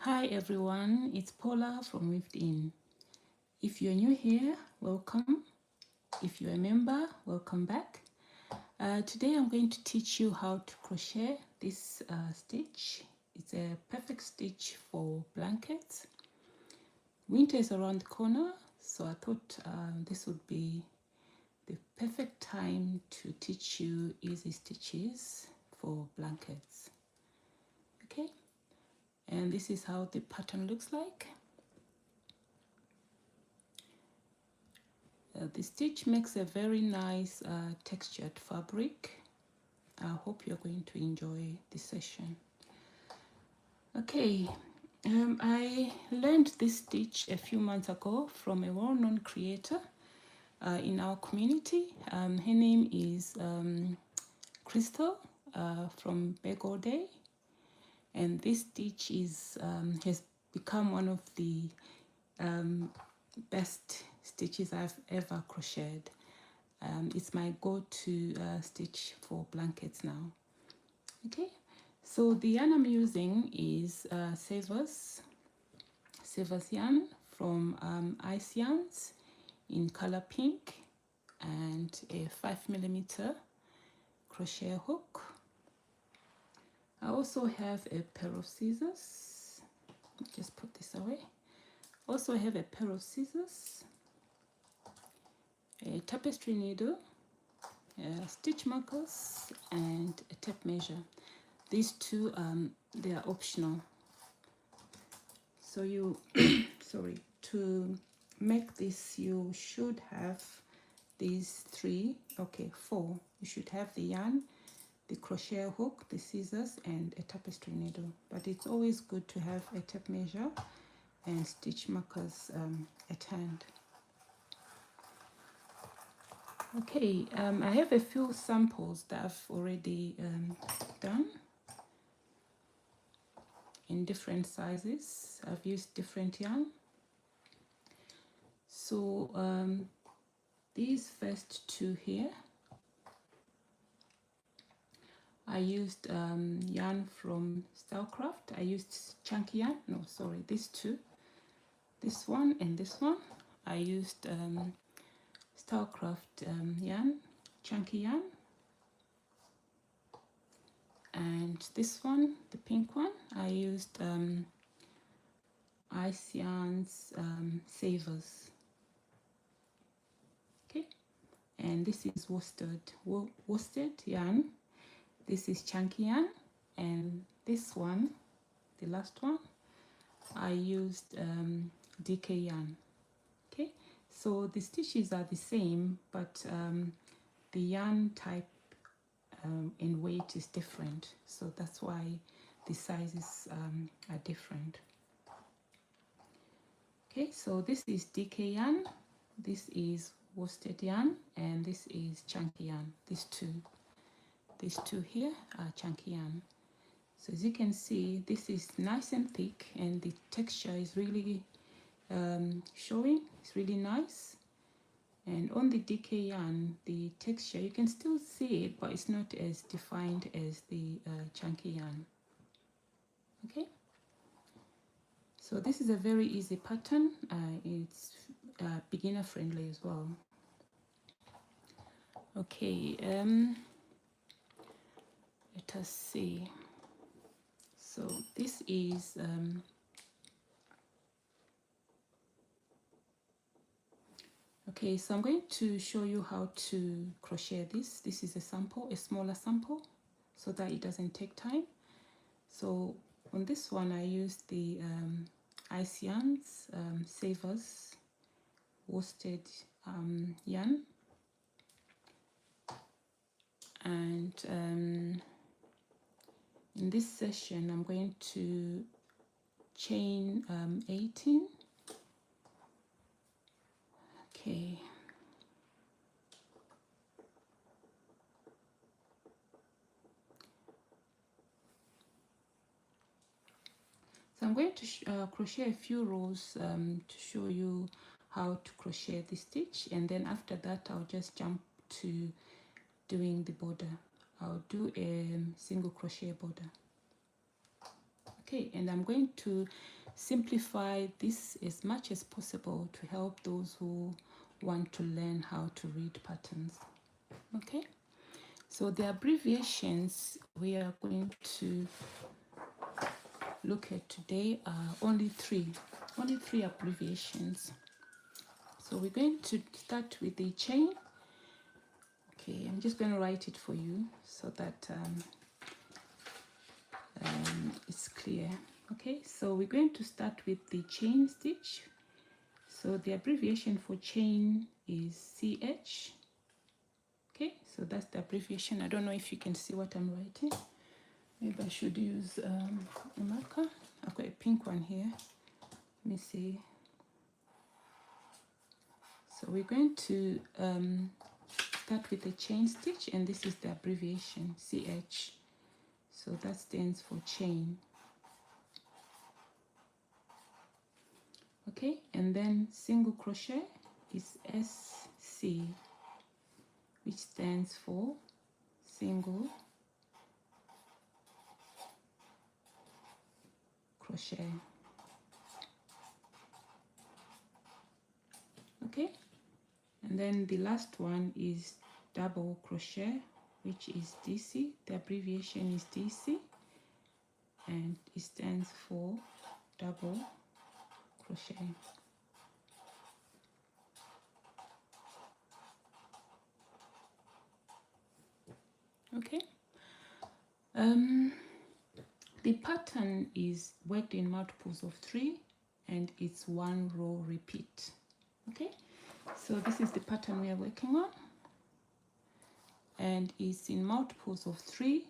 Hi everyone, it's Paula from Weaved In. If you're new here, welcome. If you're a member, welcome back. Today I'm going to teach you how to crochet this stitch. It's a perfect stitch for blankets. Winter is around the corner, so I thought this would be the perfect time to teach you easy stitches for blankets. Okay, and this is how the pattern looks like. The stitch makes a very nice textured fabric. I hope you're going to enjoy this session. Okay, I learned this stitch a few months ago from a well-known creator in our community. Her name is Crystal from Bagel Day, and this stitch has become one of the best stitches I've ever crocheted. It's my go-to stitch for blankets now. Okay, so the yarn I'm using is Savers yarn from Ice Yarns in color pink, and a 5mm crochet hook. I also have a pair of scissors. Just put this away. Also have a pair of scissors, a tapestry needle, stitch markers, and a tape measure. These two they are optional. So you sorry, to make this you should have these four. You should have the yarn, the crochet hook, the scissors, and a tapestry needle. But it's always good to have a tape measure and stitch markers at hand. Okay, I have a few samples that I've already done in different sizes. I've used different yarn. So these first two here, I used yarn from Stylecraft. I used chunky yarn. No, sorry, these two. This one and this one. I used Stylecraft yarn, chunky yarn. And this one, the pink one, I used Ice Yarns Savers. Okay, and this is worsted yarn. This is chunky yarn, and this one, the last one, I used DK yarn. Okay, so the stitches are the same, but the yarn type and weight is different, so that's why the sizes are different. Okay, so this is DK yarn, this is worsted yarn, and this is chunky yarn. These two here are chunky yarn. So as you can see, this is nice and thick, and the texture is really showing. It's really nice. And on the DK yarn, the texture, you can still see it, but it's not as defined as the chunky yarn. Okay, so this is a very easy pattern. It's beginner friendly as well. Okay, let us see. So this is okay, so I'm going to show you how to crochet this. This is a sample, a smaller sample, so that it doesn't take time. So on this one, I used the Ice Yarns Savers worsted yarn, and in this session, I'm going to chain 18. Okay. So I'm going to crochet a few rows to show you how to crochet the stitch, and then after that I'll just jump to doing the border. I'll do a single crochet border. Okay, and I'm going to simplify this as much as possible to help those who want to learn how to read patterns. Okay, so the abbreviations we are going to look at today are only three abbreviations. So we're going to start with the chain. Okay, I'm just going to write it for you so that it's clear. Okay, so we're going to start with the chain stitch. So the abbreviation for chain is CH. Okay, so that's the abbreviation. I don't know if you can see what I'm writing. Maybe I should use a marker. I've got a pink one here. Let me see. So we're going to start with the chain stitch, and this is the abbreviation CH. So that stands for chain. Okay, and then single crochet is SC, which stands for single crochet. Okay, and then the last one is double crochet, which is DC. The abbreviation is DC, and it stands for double crochet. Okay, the pattern is worked in multiples of 3, and it's 1 row repeat. Okay, so this is the pattern we are working on, and it's in multiples of 3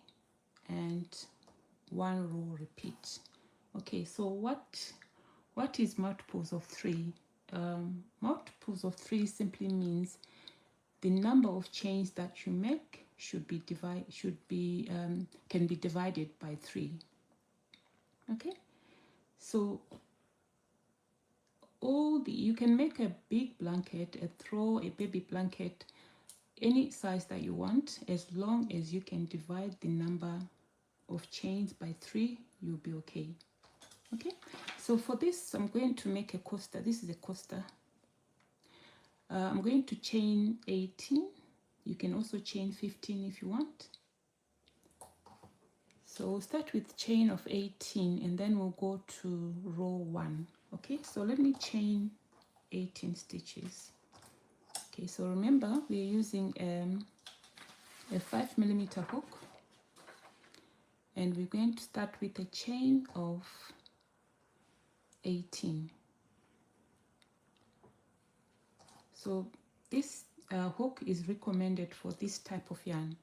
and 1 row repeat. Okay, so what is multiples of 3? Multiples of 3 simply means the number of chains that you make can be divided by 3. Okay, so you can make a big blanket, a throw, a baby blanket, any size that you want, as long as you can divide the number of chains by 3, you'll be okay. Okay, so for this I'm going to make a coaster. This is a coaster. I'm going to chain 18. You can also chain 15 if you want. So we'll start with chain of 18, and then we'll go to row 1. Okay, so let me chain 18 stitches. Okay, so remember we're using a 5mm hook, and we're going to start with a chain of 18. So this hook is recommended for this type of yarn.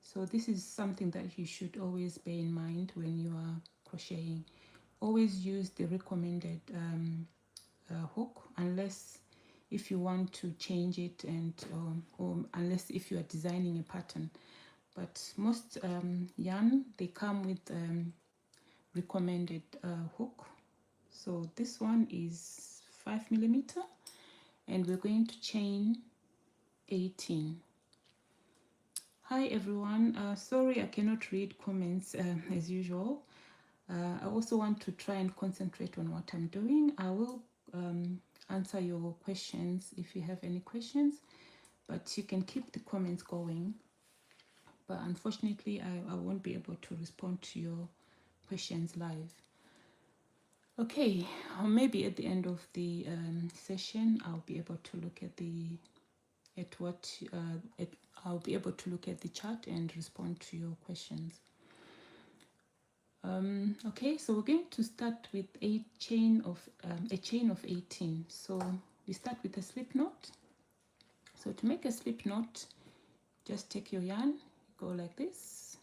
So this is something that you should always bear in mind when you are crocheting. Always use the recommended hook, unless if you want to change it, and or unless if you are designing a pattern. But most yarn, they come with recommended hook. So this one is 5mm, and we're going to chain 18. Hi everyone, sorry I cannot read comments as usual. I also want to try and concentrate on what I'm doing. I will answer your questions if you have any questions, but you can keep the comments going. But unfortunately I won't be able to respond to your questions live. Okay, or maybe at the end of the session I'll be able to look at the I'll be able to look at the chart and respond to your questions. Okay, so we're going to start with a chain of 18. So we start with a slip knot. So to make a slip knot, just take your yarn, go like this,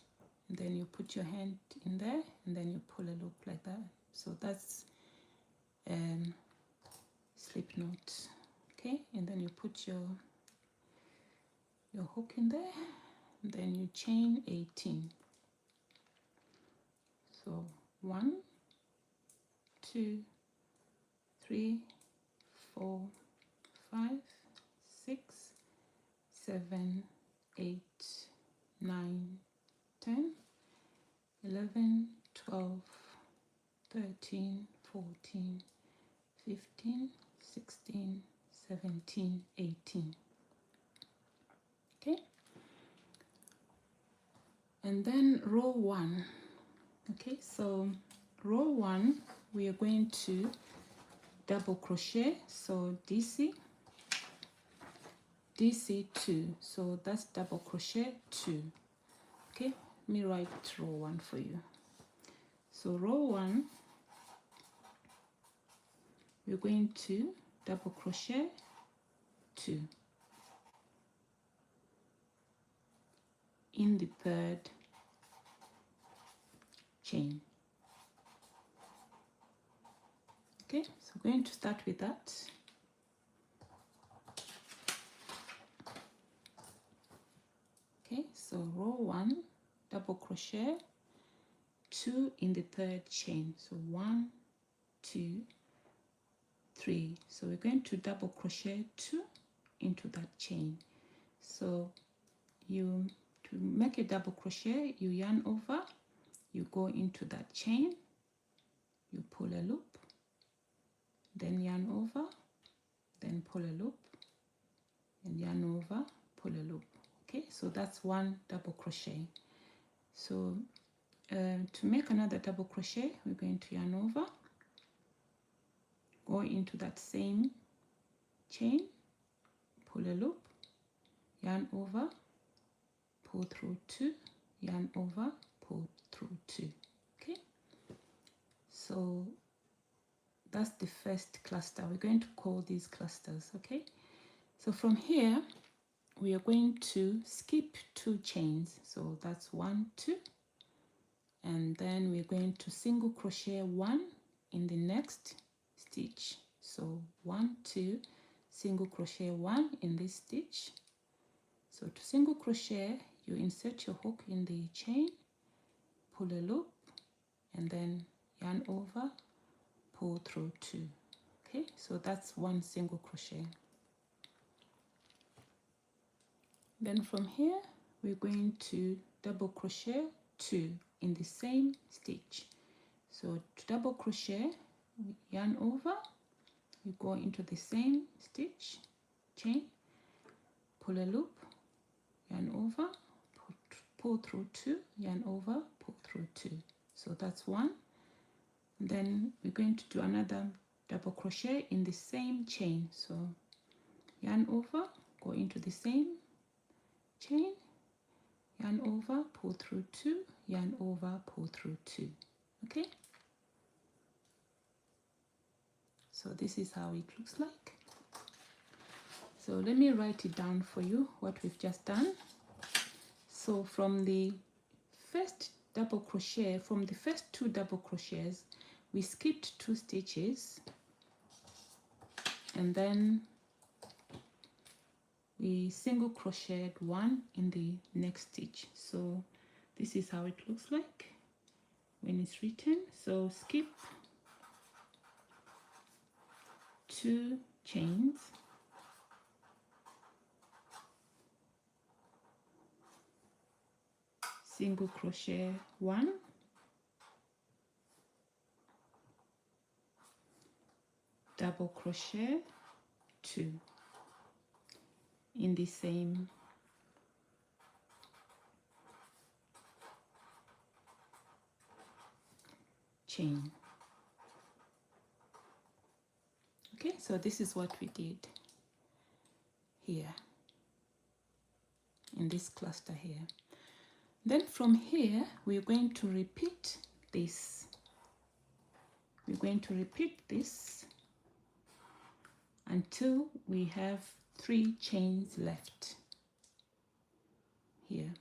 and then you put your hand in there, and then you pull a loop like that. So that's slip knot. Okay, and then you put your hook in there, and then you chain 18. So 1, 2, 3, 4, 5, 6, 7, 8, 9, 10, 11, 12, 13, 14, 15, 16, 17, 18. Okay, and then row 1. Okay, so row 1 we are going to double crochet, so DC 2, so that's double crochet 2. Okay, let me write row 1 for you. So row 1 we're going to double crochet 2 in the 3rd chain. Okay, so we're going to start with that. Okay, so row 1, double crochet 2 in the 3rd chain. So 1, 2, 3. So we're going to double crochet 2 into that chain. So to make a double crochet, you yarn over, you go into that chain, you pull a loop, then yarn over, then pull a loop, and yarn over, pull a loop. Okay, so that's one double crochet. So to make another double crochet, we're going to yarn over, go into that same chain, pull a loop, yarn over, pull through 2, yarn over, pull through 2. Okay, so that's the first cluster. We're going to call these clusters. Okay, so from here we are going to skip 2 chains, so that's 1, 2, and then we're going to single crochet 1 in the next stitch. So 1, 2, single crochet 1 in this stitch. So to single crochet, you insert your hook in the chain, pull a loop, and then yarn over, pull through 2. Okay, so that's one single crochet. Then from here we're going to double crochet 2 in the same stitch. So to double crochet, we yarn over, you go into the same stitch, chain, pull a loop, yarn over, pull through 2, yarn over, pull through 2. So that's one. Then we're going to do another double crochet in the same chain. So yarn over, go into the same chain, yarn over, pull through 2, yarn over, pull through 2. Okay, so this is how it looks like. So let me write it down for you, what we've just done. So from the first double crochet, from the first 2 double crochets, we skipped 2 stitches, and then we single crocheted 1 in the next stitch. So this is how it looks like when it's written. So skip 2 chains, single crochet 1, double crochet 2 in the same chain. Okay, so this is what we did here in this cluster here. Then from here we're going to repeat this. We're going to repeat this until we have 3 chains left here.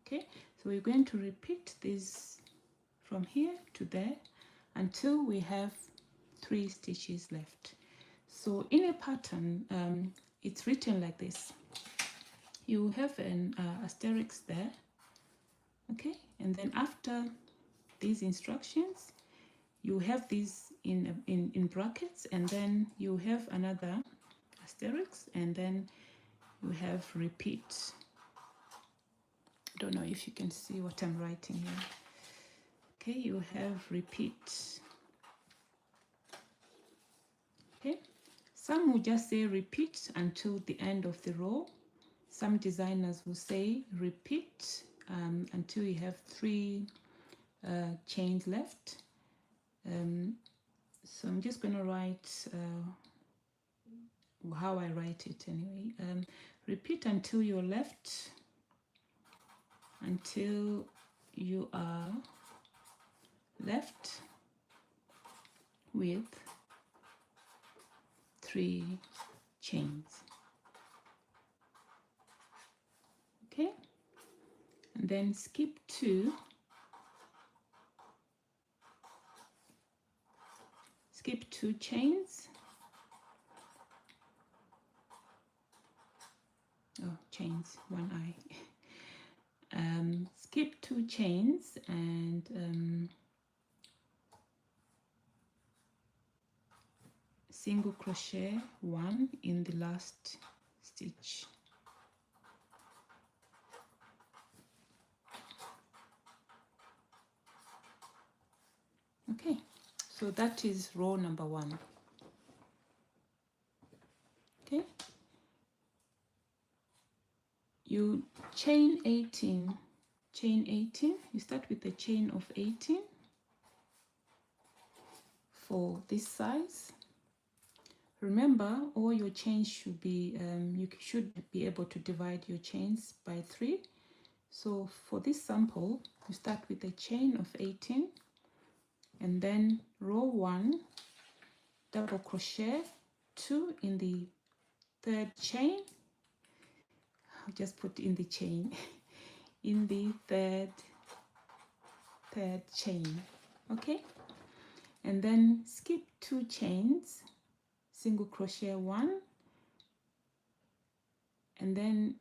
Okay, so we're going to repeat this from here to there until we have 3 stitches left. So in a pattern, it's written like this. You have an asterisk there, okay, and then after these instructions you have these in brackets, and then you have another asterisk, and then you have repeat. I don't know if you can see what I'm writing here. Okay, you have repeat. Okay, some will just say repeat until the end of the row. Some designers will say repeat until you have 3 chains left. So I'm just going to write how I write it anyway. Repeat until you're left, until you are left with 3 chains. Okay, and then skip 2, skip 2 chains. Oh, chains, one eye. Skip 2 chains and single crochet 1 in the last stitch. Okay, so that is row number 1. Okay, you chain 18, you start with a chain of 18 for this size. Remember, all your chains should be, you should be able to divide your chains by 3. So for this sample, you start with a chain of 18 and then row 1, double crochet 2 in the 3rd chain. I'll just put in the chain in the third chain. Okay, and then skip 2 chains, single crochet 1 and then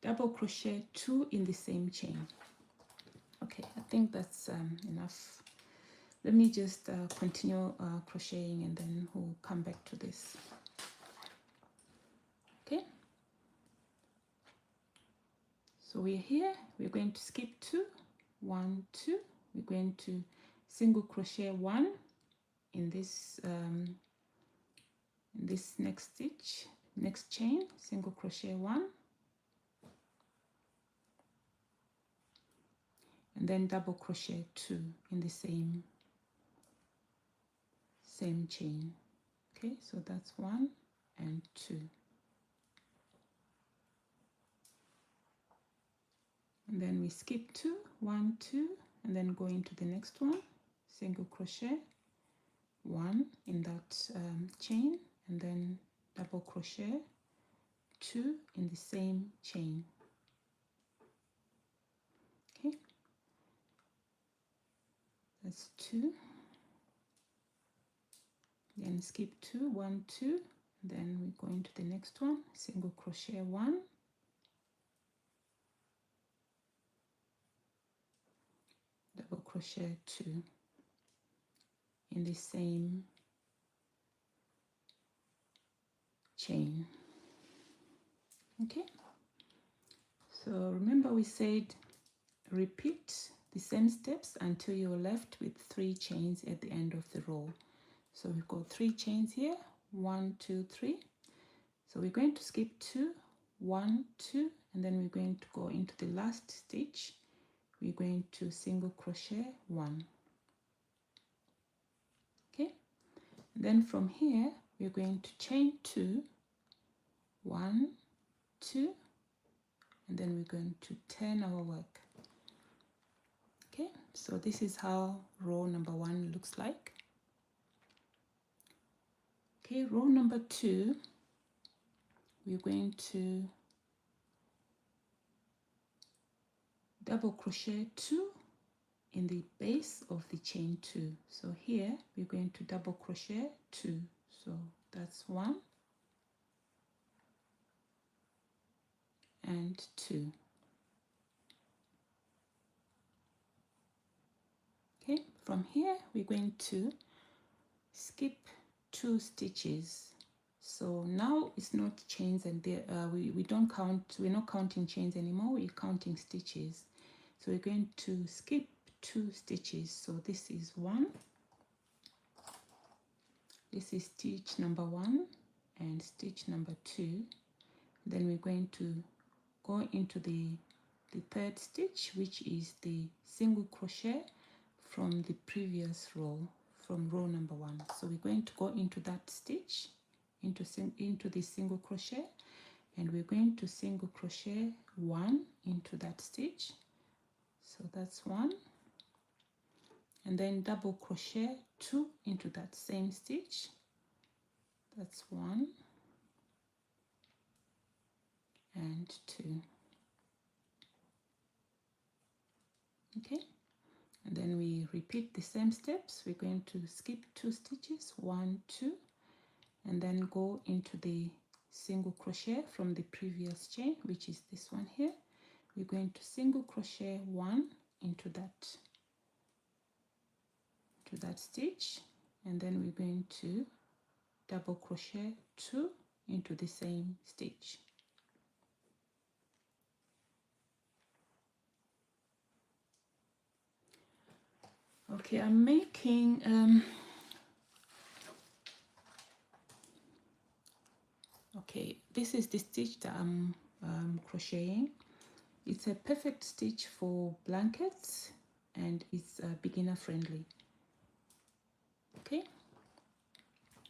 double crochet 2 in the same chain. Okay, I think that's enough. Let me just continue crocheting and then we'll come back to this. Okay, so we're here, we're going to skip 2, 1, 2, we're going to single crochet 1 in this next stitch, next chain, single crochet 1 and then double crochet 2 in the same chain. Okay, so that's 1 and 2 and then we skip 2, 1, 2 and then go into the next one, single crochet 1 in that chain and then double crochet 2 in the same chain. Okay, that's 2, then skip 2, 1, 2, then we go into the next one, single crochet 1 double crochet 2 in the same chain. Okay, so remember we said repeat the same steps until you're left with 3 chains at the end of the row. So we've got 3 chains here, 1, 2, 3. So we're going to skip 2, 1, 2 and then we're going to go into the last stitch. We're going to single crochet 1. Okay, then from here we're going to chain 2, 1, 2 and then we're going to turn our work. Okay, so this is how row number 1 looks like. Okay, row number 2, we're going to double crochet 2 in the base of the chain 2. So here we're going to double crochet 2. So that's 1 and 2. Okay, from here we're going to skip 2 stitches. So now it's not chains and we don't count, we're not counting chains anymore, we're counting stitches. So we're going to skip 2 stitches. So this is 1, this is stitch number 1 and stitch number 2. Then we're going to go into the third stitch, which is the single crochet from the previous row, from row number 1. So we're going to go into that stitch, into the single crochet, and we're going to single crochet 1 into that stitch. So that's 1, and then double crochet 2 into that same stitch. That's 1 and 2. Okay, and then we repeat the same steps. We're going to skip 2 stitches, 1, 2, and then go into the single crochet from the previous chain, which is this one here. We're going to single crochet 1 into that stitch, and then we're going to double crochet 2 into the same stitch. Okay, I'm making okay, this is the stitch that I'm crocheting. It's a perfect stitch for blankets, and it's beginner friendly. Okay,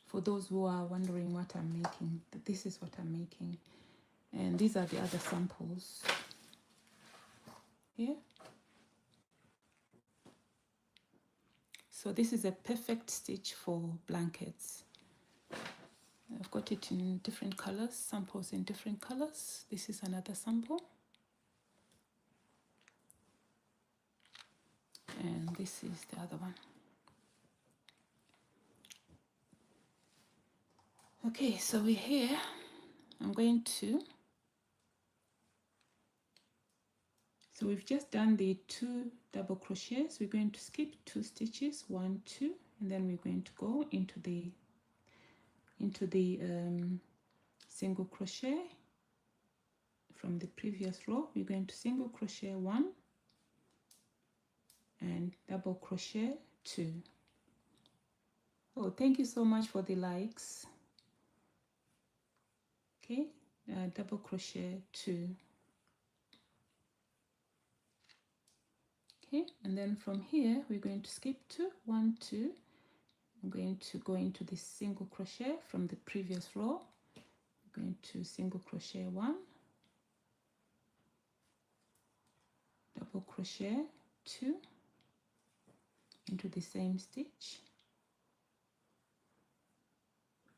for those who are wondering what I'm making, this is what I'm making, and these are the other samples here. So this is a perfect stitch for blankets. I've got it in different colors, samples in different colors. This is another sample, and this is the other one. Okay, so we're here. I'm going to, so we've just done the 2 double crochets. We're going to skip 2 stitches, 1, 2, and then we're going to go into the single crochet from the previous row. We're going to single crochet 1 and double crochet 2. Oh, thank you so much for the likes. Okay, double crochet 2. Okay, and then from here we're going to skip 2, 1, 2. I'm going to go into the single crochet from the previous row. I'm going to single crochet 1, double crochet 2 into the same stitch,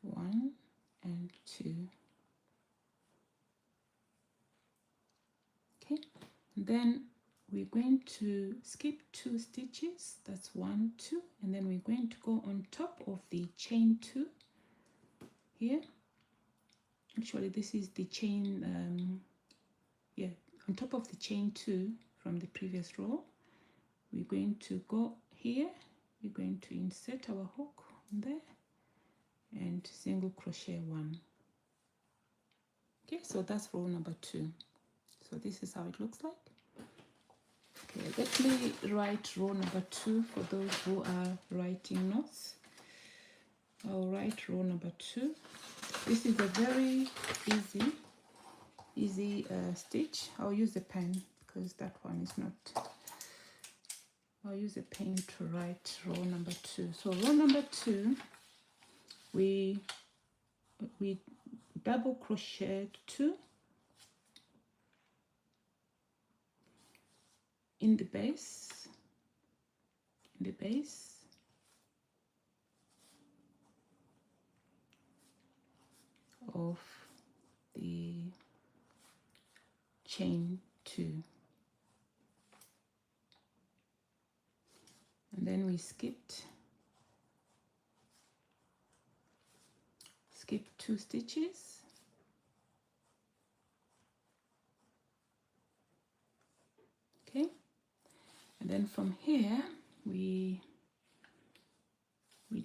1 and 2. Okay, and then we're going to skip 2 stitches, that's 1, 2, and then we're going to go on top of the chain 2 here. Actually, this is the chain, yeah, on top of the chain 2 from the previous row. We're going to go here, we're going to insert our hook there and single crochet 1. Okay, so that's row number 2. So this is how it looks like. Okay, let me write row number 2 for those who are writing notes. I'll write row number 2. This is a very easy stitch. I'll use a pen because that one is not. I'll use a pen to write row number 2. So row number 2, we double crochet 2 in the base, of the chain 2, and then we skip 2 stitches, okay, and then from here we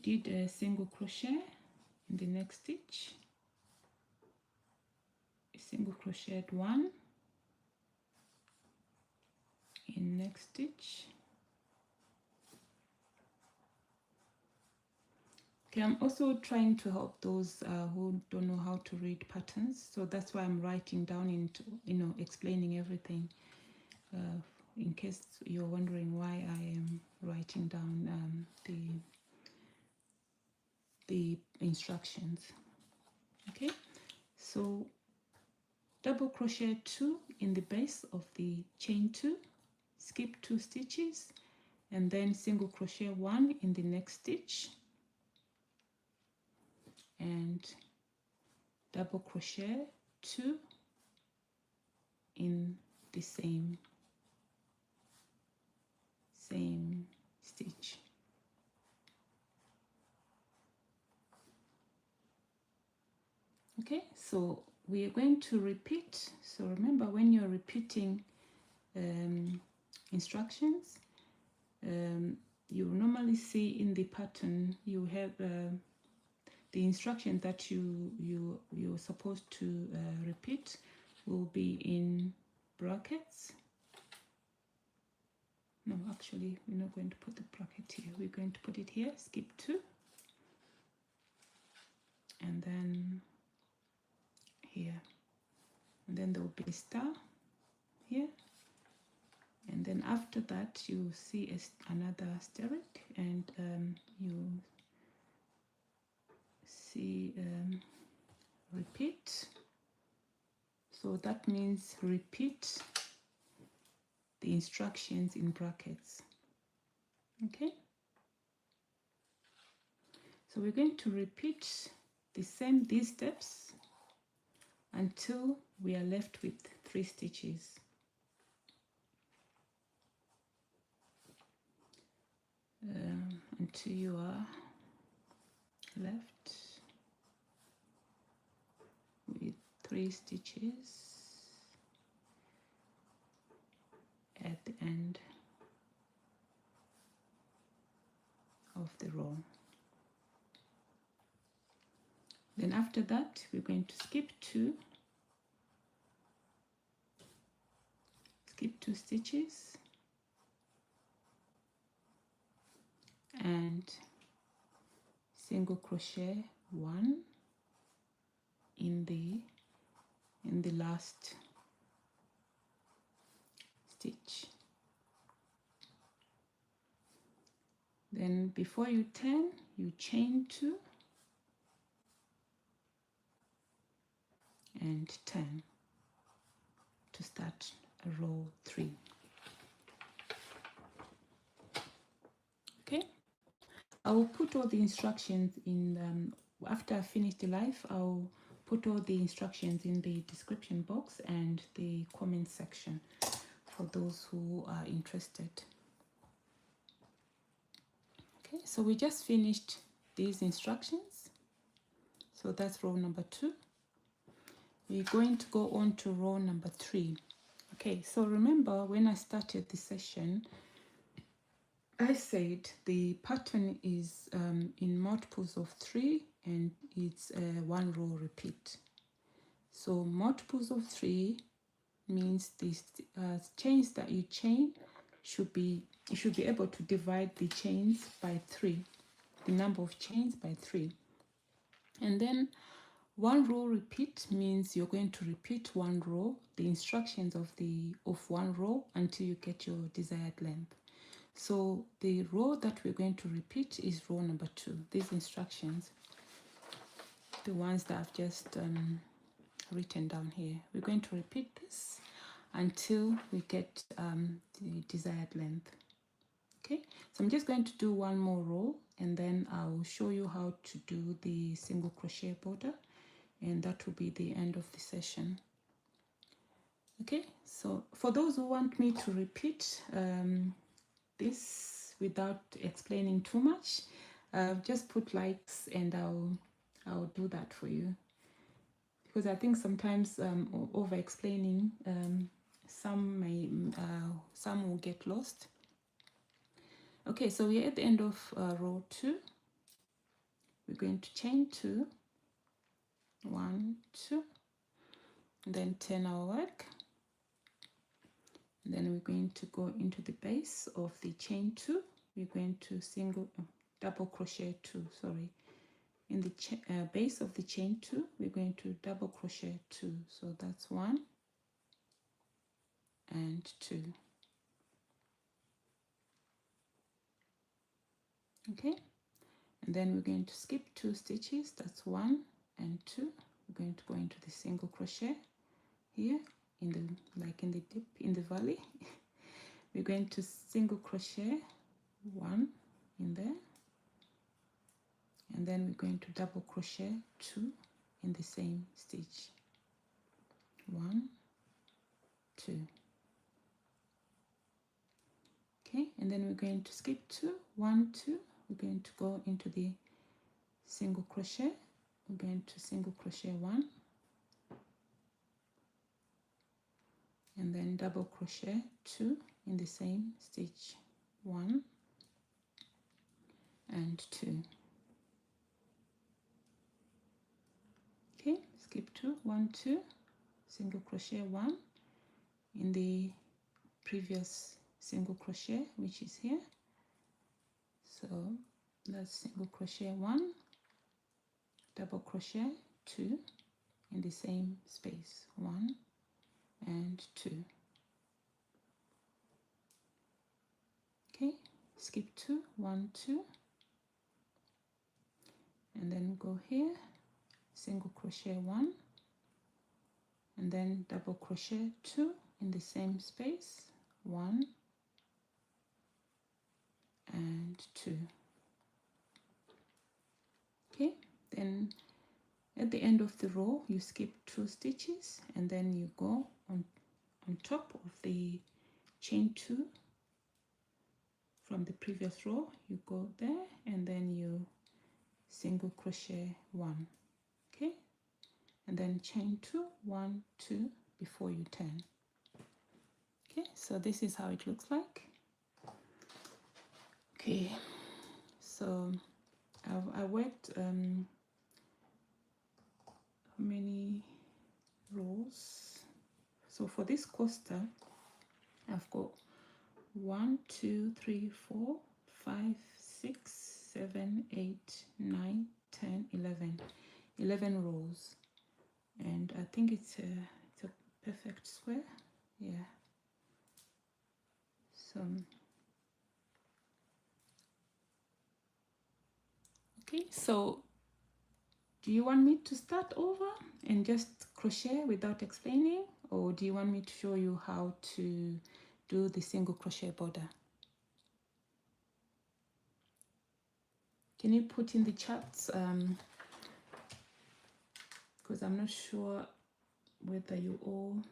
did a single crochet in the next stitch, a single crochet 1 in next stitch, Okay, I'm also trying to help those who don't know how to read patterns, so that's why I'm writing down into, explaining everything, in case you're wondering why I am writing down the instructions. Okay, so double crochet 2 in the base of the chain 2, skip 2 stitches, and then single crochet 1 in the next stitch, and double crochet 2 in the same stitch. Okay, so we are going to repeat. So remember, when you're repeating instructions, you normally see in the pattern you have the instruction that you're supposed to repeat will be in brackets. No, actually, we're not going to put the bracket here. We're going to put it here, skip 2, and then here, and then there will be a star here, and then after that you see another asterisk, and you see repeat. So that means repeat the instructions in brackets. Okay, so we're going to repeat these steps until we are left with 3 stitches. Until you are left with 3 stitches at the end of the row. Then after that, we're going to skip 2 stitches, and single crochet 1 in the last stitch. Then before you turn, you chain 2 and turn to start row 3. Okay, I will put all the instructions in after I finish the live. I'll put all the instructions in the description box and the comment section for those who are interested. Okay, so we just finished these instructions, so that's row number 2. We're going to go on to row number 3. Okay, so remember when I started the session, I said the pattern is in multiples of 3 and it's a 1 row repeat. So multiples of 3 means these chains that you chain you should be able to divide the chains by 3, the number of chains by 3. And then 1 row repeat means you're going to repeat 1 row, the instructions of 1 row until you get your desired length. So the row that we're going to repeat is row number 2. These instructions, the ones that I've just written down here, we're going to repeat this until we get the desired length. Okay, so I'm just going to do 1 more row, and then I'll show you how to do the single crochet border, and that will be the end of the session. Okay, so for those who want me to repeat this without explaining too much, just put likes and I'll do that for you, because I think sometimes over explaining some will get lost. Okay, so we're at the end of row 2. We're going to chain 2, 1, 2, and then turn our work. And then we're going to go into the base of the chain 2. We're going to double crochet 2, sorry, in the base of the chain 2, we're going to double crochet 2. So that's 1 and 2. Okay, and then we're going to skip 2 stitches. That's 1 and 2. We're going to go into the single crochet here in the, like in the dip in the valley. We're going to single crochet 1 in there, and then we're going to double crochet 2 in the same stitch. 1, 2. Okay, and then we're going to skip 2, 1, 2. We're going to go into the single crochet. We're going to single crochet 1, and then double crochet 2 in the same stitch. 1 and 2. Okay, skip 2, 1, 2, single crochet 1 in the previous single crochet, which is here. So that's single crochet 1, double crochet 2 in the same space. 1 and 2. Okay, skip 2, 1, 2, and then go here, single crochet 1, and then double crochet 2 in the same space. 1 and 2. Okay, then at the end of the row you skip 2 stitches, and then you go on top of the chain 2 from the previous row. You go there, and then you single crochet 1. Okay, and then chain 2, 1, 2 before you turn. Okay, so this is how it looks like. Okay, so I worked how many rows? So for this coaster, I've got 1, 2, 3, 4, 5, 6, 7, 8, 9, 10, 11 rows, and I think it's a perfect square. Yeah. So okay, so do you want me to start over and just crochet without explaining, or do you want me to show you how to do the single crochet border? Can you put in the chats, because I'm not sure whether you all...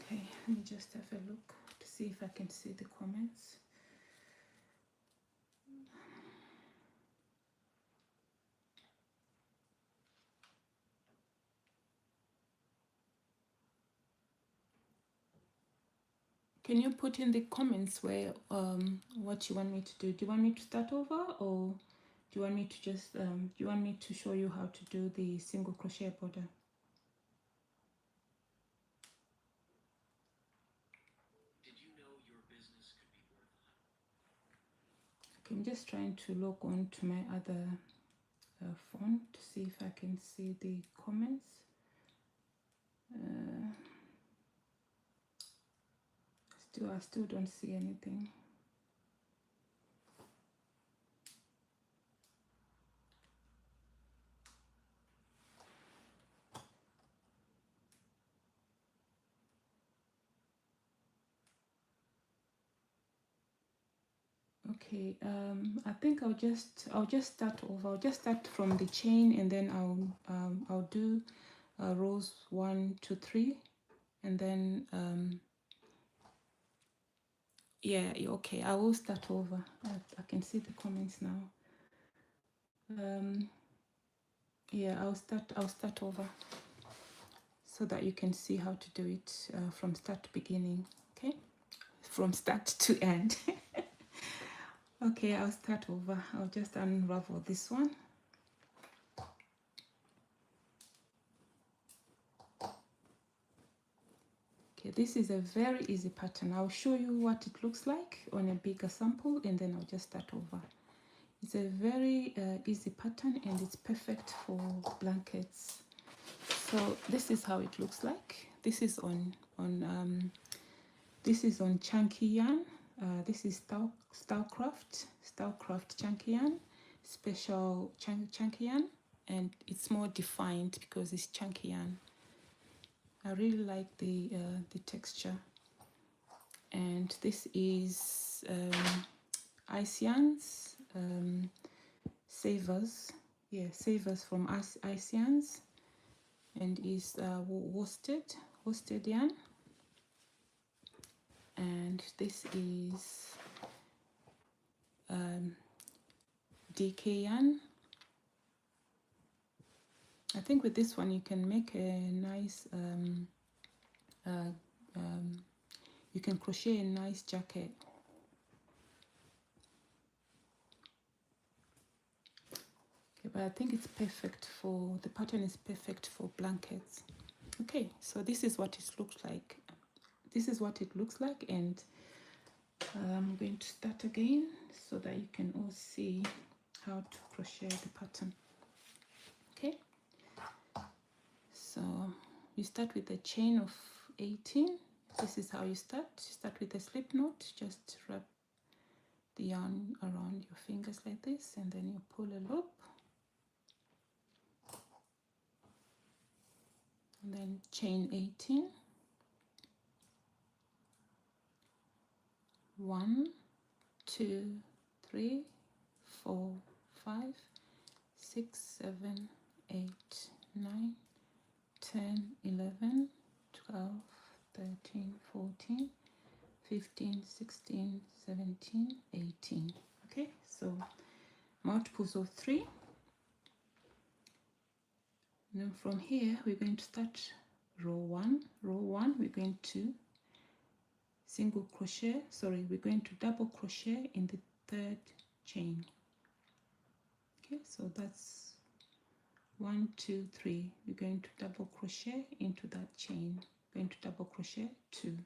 Okay, let me just have a look to see if I can see the comments. Can you put in the comments where what you want me to do? Do you want me to start over, or do you want me to just do you want me to show you how to do the single crochet border? Did you know your business could be worth? Okay, I'm just trying to log on to my other phone to see if I can see the comments. I still don't see anything. Okay, I think I'll just start over. I'll just start from the chain, and then I'll do rows 1, 2, 3, and then yeah, okay, I will start over. I can see the comments now. Yeah, I'll start over so that you can see how to do it from start to beginning. Okay, from start to end. Okay, I'll start over. I'll just unravel this one. Okay, this is a very easy pattern. I'll show you what it looks like on a bigger sample, and then I'll just start over. It's a very easy pattern, and it's perfect for blankets. So this is how it looks like. This is on chunky yarn. This is Starcraft chunky yarn, special chunky yarn, and it's more defined because it's chunky yarn. I really like the texture. And this is Ice Yarns, Savers, Savers from Ice Yarns, and is worsted yarn. And this is DK yarn. I think with this one you can make a nice you can crochet a nice jacket. Okay, but I think it's perfect for, the pattern is perfect for blankets. Okay, so this is what it looks like. This is what it looks like, and I'm going to start again so that you can all see how to crochet the pattern. Okay, so you start with a chain of 18. This is how you start. You start with a slip knot. Just wrap the yarn around your fingers like this, and then you pull a loop, and then chain 18. 1, 2, 3, 4, 5, 6, 7, 8, 9, 10, 11, 12, 13, 14, 15, 16, 17, 18. Okay, so multiples of 3. And then from here we're going to start row 1. Row 1 we're going to we're going to double crochet in the 3rd chain. Okay, so that's 1, 2, 3. We're going to double crochet into that chain. We're going to double crochet 2.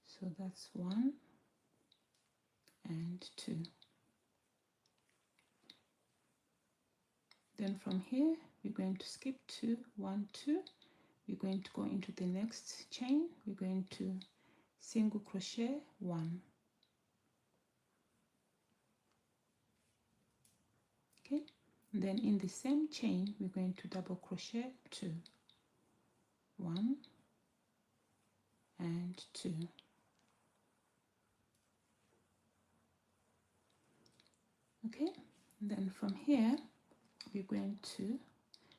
So that's 1 and 2. Then from here we're going to skip 2, 1, 2. We're going to go into the next chain. We're going to single crochet 1. Okay, and then in the same chain we're going to double crochet 2, 1 and 2. Okay, and then from here we're going to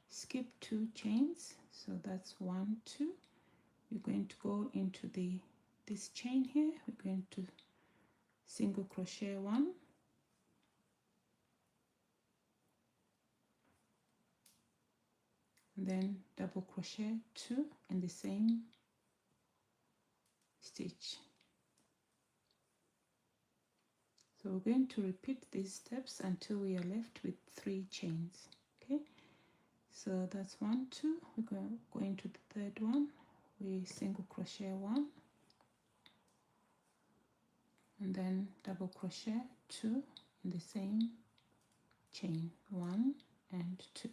skip 2 chains, so that's 1, 2. We're going to go into this chain here. We're going to single crochet 1, and then double crochet 2 in the same stitch. So we're going to repeat these steps until we are left with 3 chains. Okay, so that's 1, 2. We're going to the 3rd one. We single crochet 1, and then double crochet 2 in the same chain, 1 and 2.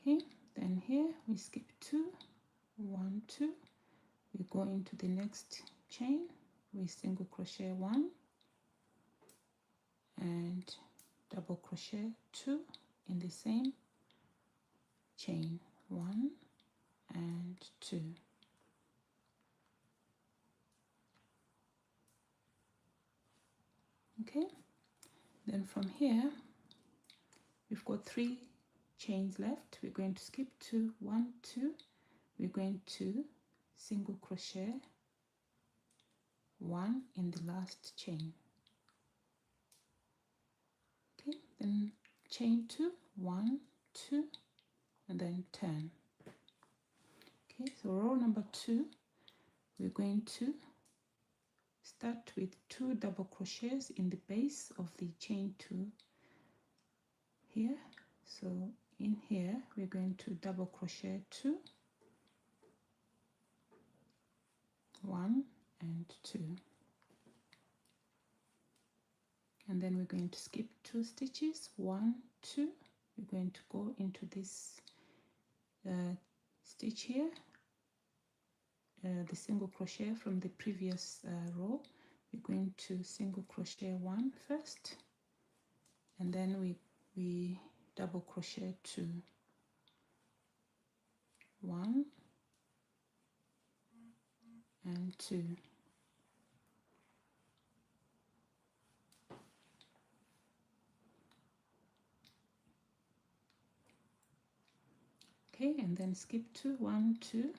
Okay, then here we skip 2, 1, 2. We go into the next chain. We single crochet 1 and double crochet 2 in the same chain, 1 and 2. Okay, then from here we've got 3 chains left. We're going to skip 2, 1, 2. We're going to single crochet 1 in the last chain. Okay, then chain 2, 1, 2, and then turn. Okay, so row number 2, we're going to start with 2 double crochets in the base of the chain 2 here. So in here we're going to double crochet 2, 1 and and 2, and then we're going to skip 2 stitches, 1, 2. We're going to go into this stitch here, the single crochet from the previous row. We're going to single crochet 1 first, and then we double crochet 2, 1 and 2. Okay, and then skip 2, 1, 2,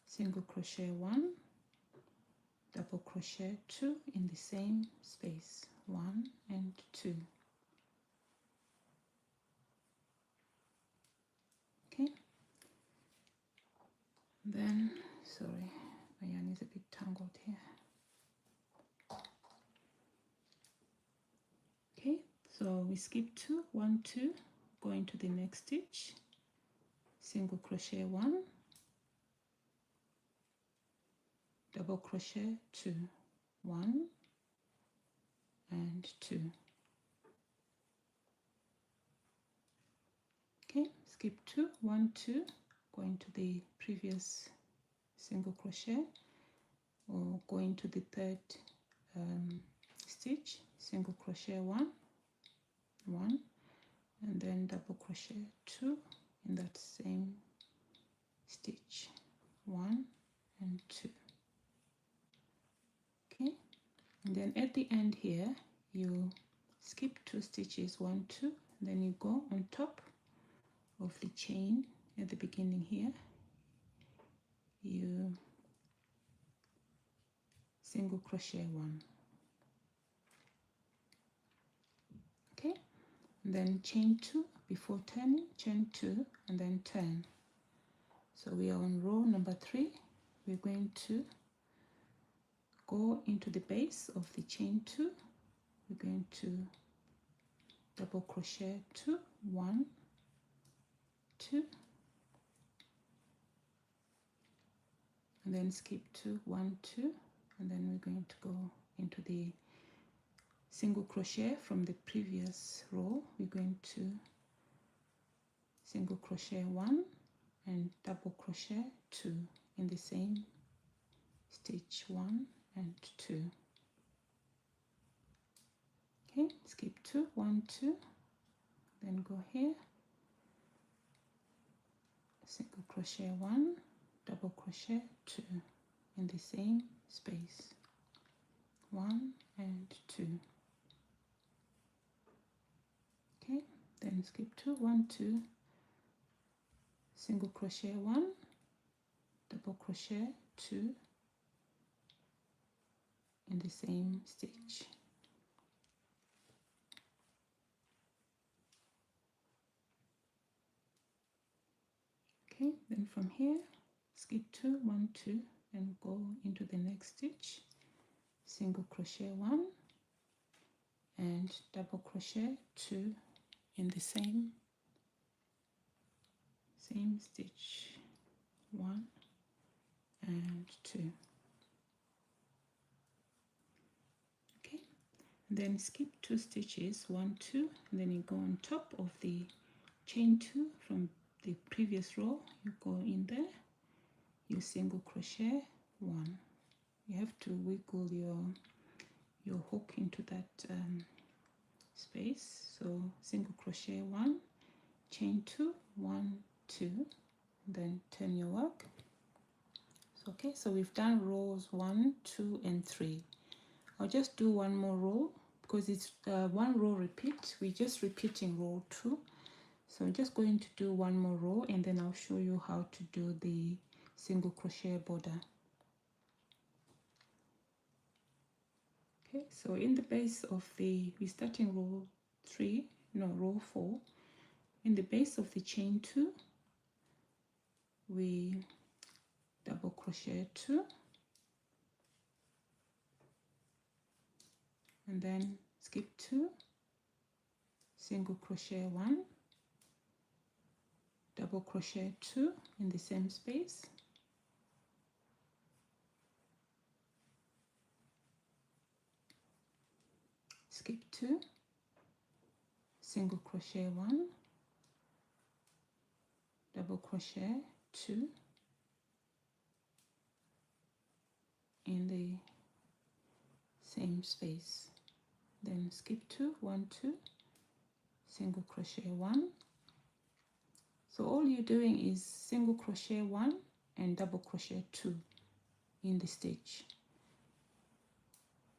single crochet 1, double crochet 2 in the same space, 1 and 2. Okay, then sorry, my yarn is a bit tangled here. Okay, so we skip 2, 1, 2, go into the next stitch, single crochet 1, double crochet 2, 1 and 2. Okay, skip 2, 1, 2, go into the previous single crochet, or go into the third stitch, single crochet 1, 1, and then double crochet 2 in that same stitch, 1 and 2. Okay, and then at the end here you skip 2 stitches, 1, 2, then you go on top of the chain at the beginning here, you single crochet 1. Okay, and then chain 2 before turning, chain 2 and then turn. So we are on row number 3. We're going to go into the base of the chain 2. We're going to double crochet 2, 1, 2, and then skip 2, 1, 2, and then we're going to go into the single crochet from the previous row. We're going to single crochet 1 and double crochet 2 in the same stitch, 1 and 2. Okay, skip 2, 1, 2, then go here, single crochet 1, double crochet 2 in the same space, 1 and 2. Okay, then skip 2, 1, 2, single crochet 1, double crochet 2 in the same stitch. Okay, then from here skip 2, 1, 2 and go into the next stitch, single crochet 1 and double crochet 2 in the same stitch, 1 and 2. Okay, and then skip 2 stitches, 1, 2, and then you go on top of the chain 2 from the previous row. You go in there, you single crochet 1. You have to wiggle your hook into that space. So single crochet 1, chain 2, 1, 2, then turn your work. So, okay, so we've done rows 1, 2 and 3. I'll just do one more row because it's one row repeat. We're just repeating row 2. So I'm just going to do one more row and then I'll show you how to do the single crochet border. Okay, so in the base of we're starting row 4. In the base of the chain 2, we double crochet 2 and then skip 2, single crochet 1, double crochet 2 in the same space, skip 2, single crochet 1, double crochet 2 in the same space, then skip 2, 1, 2, single crochet 1. So all you're doing is single crochet 1 and double crochet 2 in the stitch.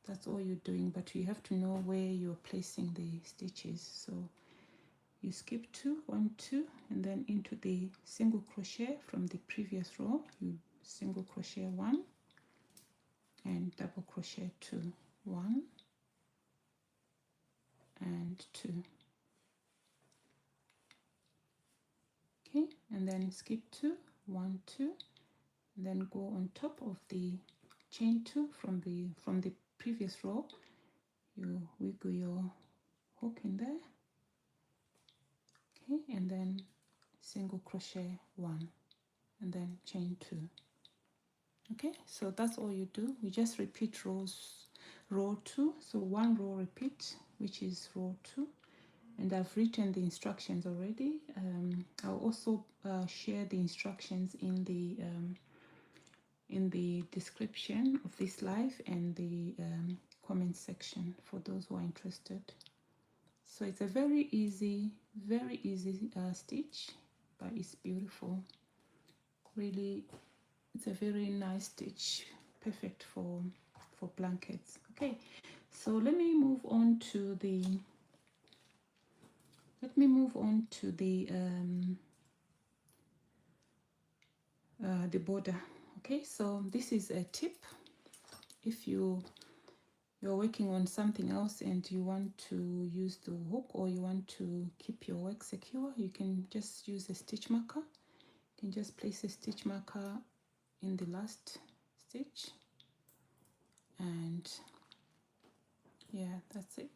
That's all you're doing, but you have to know where you're placing the stitches. So you skip 2, 1, 2, and then into the single crochet from the previous row, you single crochet 1 and double crochet 2, 1 and 2. Okay, and then skip 2, 1, 2, and then go on top of the chain 2 from the previous row. You wiggle your hook in there, okay, and then single crochet 1 and then chain 2. Okay, so that's all you do. We just repeat row 2, so 1 row repeat, which is row 2, and I've written the instructions already. I'll also share the instructions in the description of this live and the comment section for those who are interested. So it's a very easy stitch, but it's beautiful. Really, it's a very nice stitch, perfect for blankets. Okay, so let me move on to the border. Okay, so this is a tip. If you're working on something else and you want to use the hook, or you want to keep your work secure, you can just use a stitch marker. You can just place a stitch marker in the last stitch, and yeah, that's it.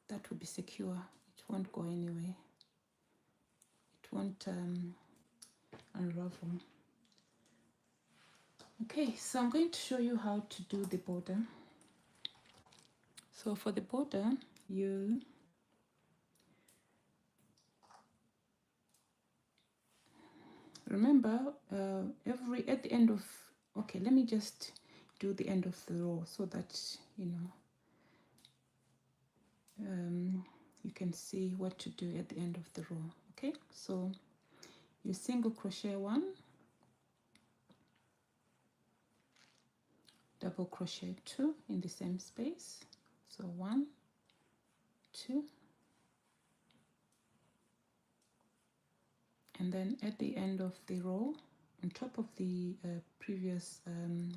That will be secure. It won't go anywhere. It won't unravel. Okay, so I'm going to show you how to do the border. So for the border, you remember at the end of, okay, let me just do the end of the row so that you can see what to do at the end of the row. Okay, so you single crochet 1, double crochet 2 in the same space, so 1, 2, and then at the end of the row, on top of the previous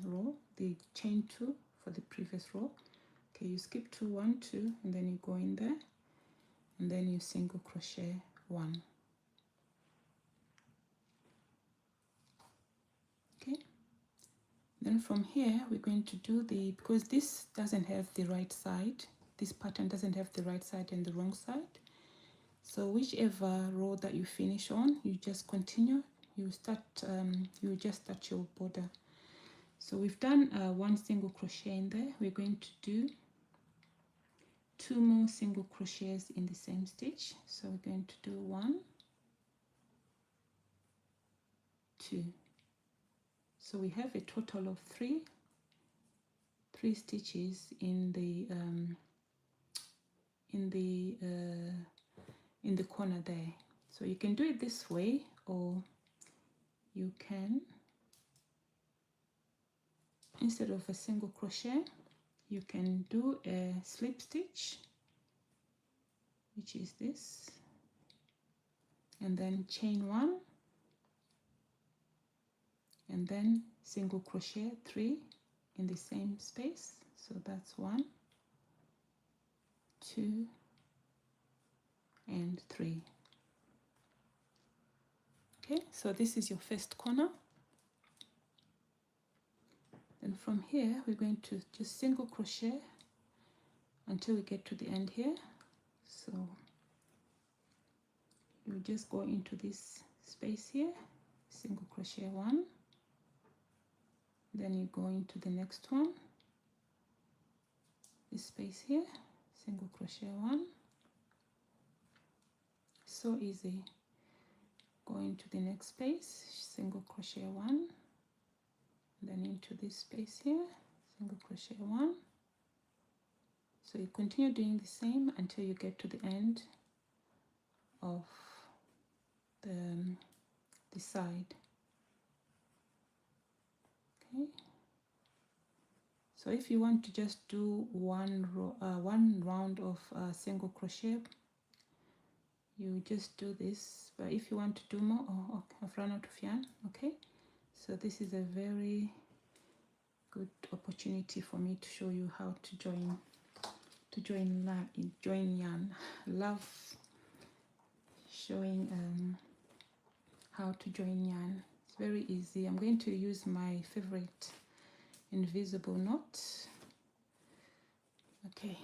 row, the chain 2 for the previous row, okay, you skip 2, 1, 2, and then you go in there, and then you single crochet 1. Okay, then from here we're going to do because this doesn't have the right side, this pattern doesn't have the right side and the wrong side, so whichever row that you finish on, you just continue. You just start your border. So we've done 1 single crochet in there. We're going to do 2 more single crochets in the same stitch. So we're going to do 1, 2. So we have a total of 3 stitches in the corner there. So you can do it this way, or you can, instead of a single crochet, you can do a slip stitch, which is this, and then chain 1, and then single crochet 3 in the same space. So that's 1, 2, and 3. Okay, so this is your first corner. Then from here we're going to just single crochet until we get to the end here. So you just go into this space here, single crochet 1, then you go into the next one, this space here, single crochet one. So easy. Go into the next space, single crochet one, then into this space here, single crochet one. So you continue doing the same until you get to the end of the side. Okay, so if you want to just do one round of single crochet, you just do this. But if you want to do more, oh, okay, I've run out of yarn. Okay, so this is a very good opportunity for me to show you how to join yarn. Love showing how to join yarn. It's very easy. I'm going to use my favorite invisible knot. Okay,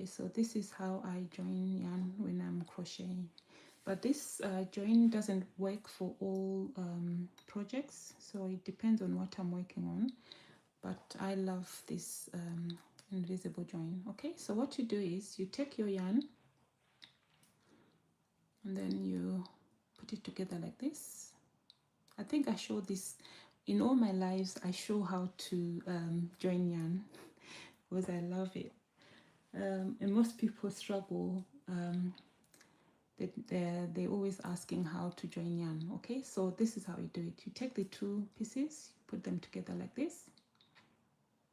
so this is how I join yarn when I'm crocheting, but this join doesn't work for all projects, so it depends on what I'm working on, but I love this invisible join. Okay, so what you do is you take your yarn and then you put it together like this. I think I show this in all my lives. I show how to join yarn because I love it, and most people struggle. They're always asking how to join yarn. Okay, so this is how you do it. You take the two pieces, put them together like this,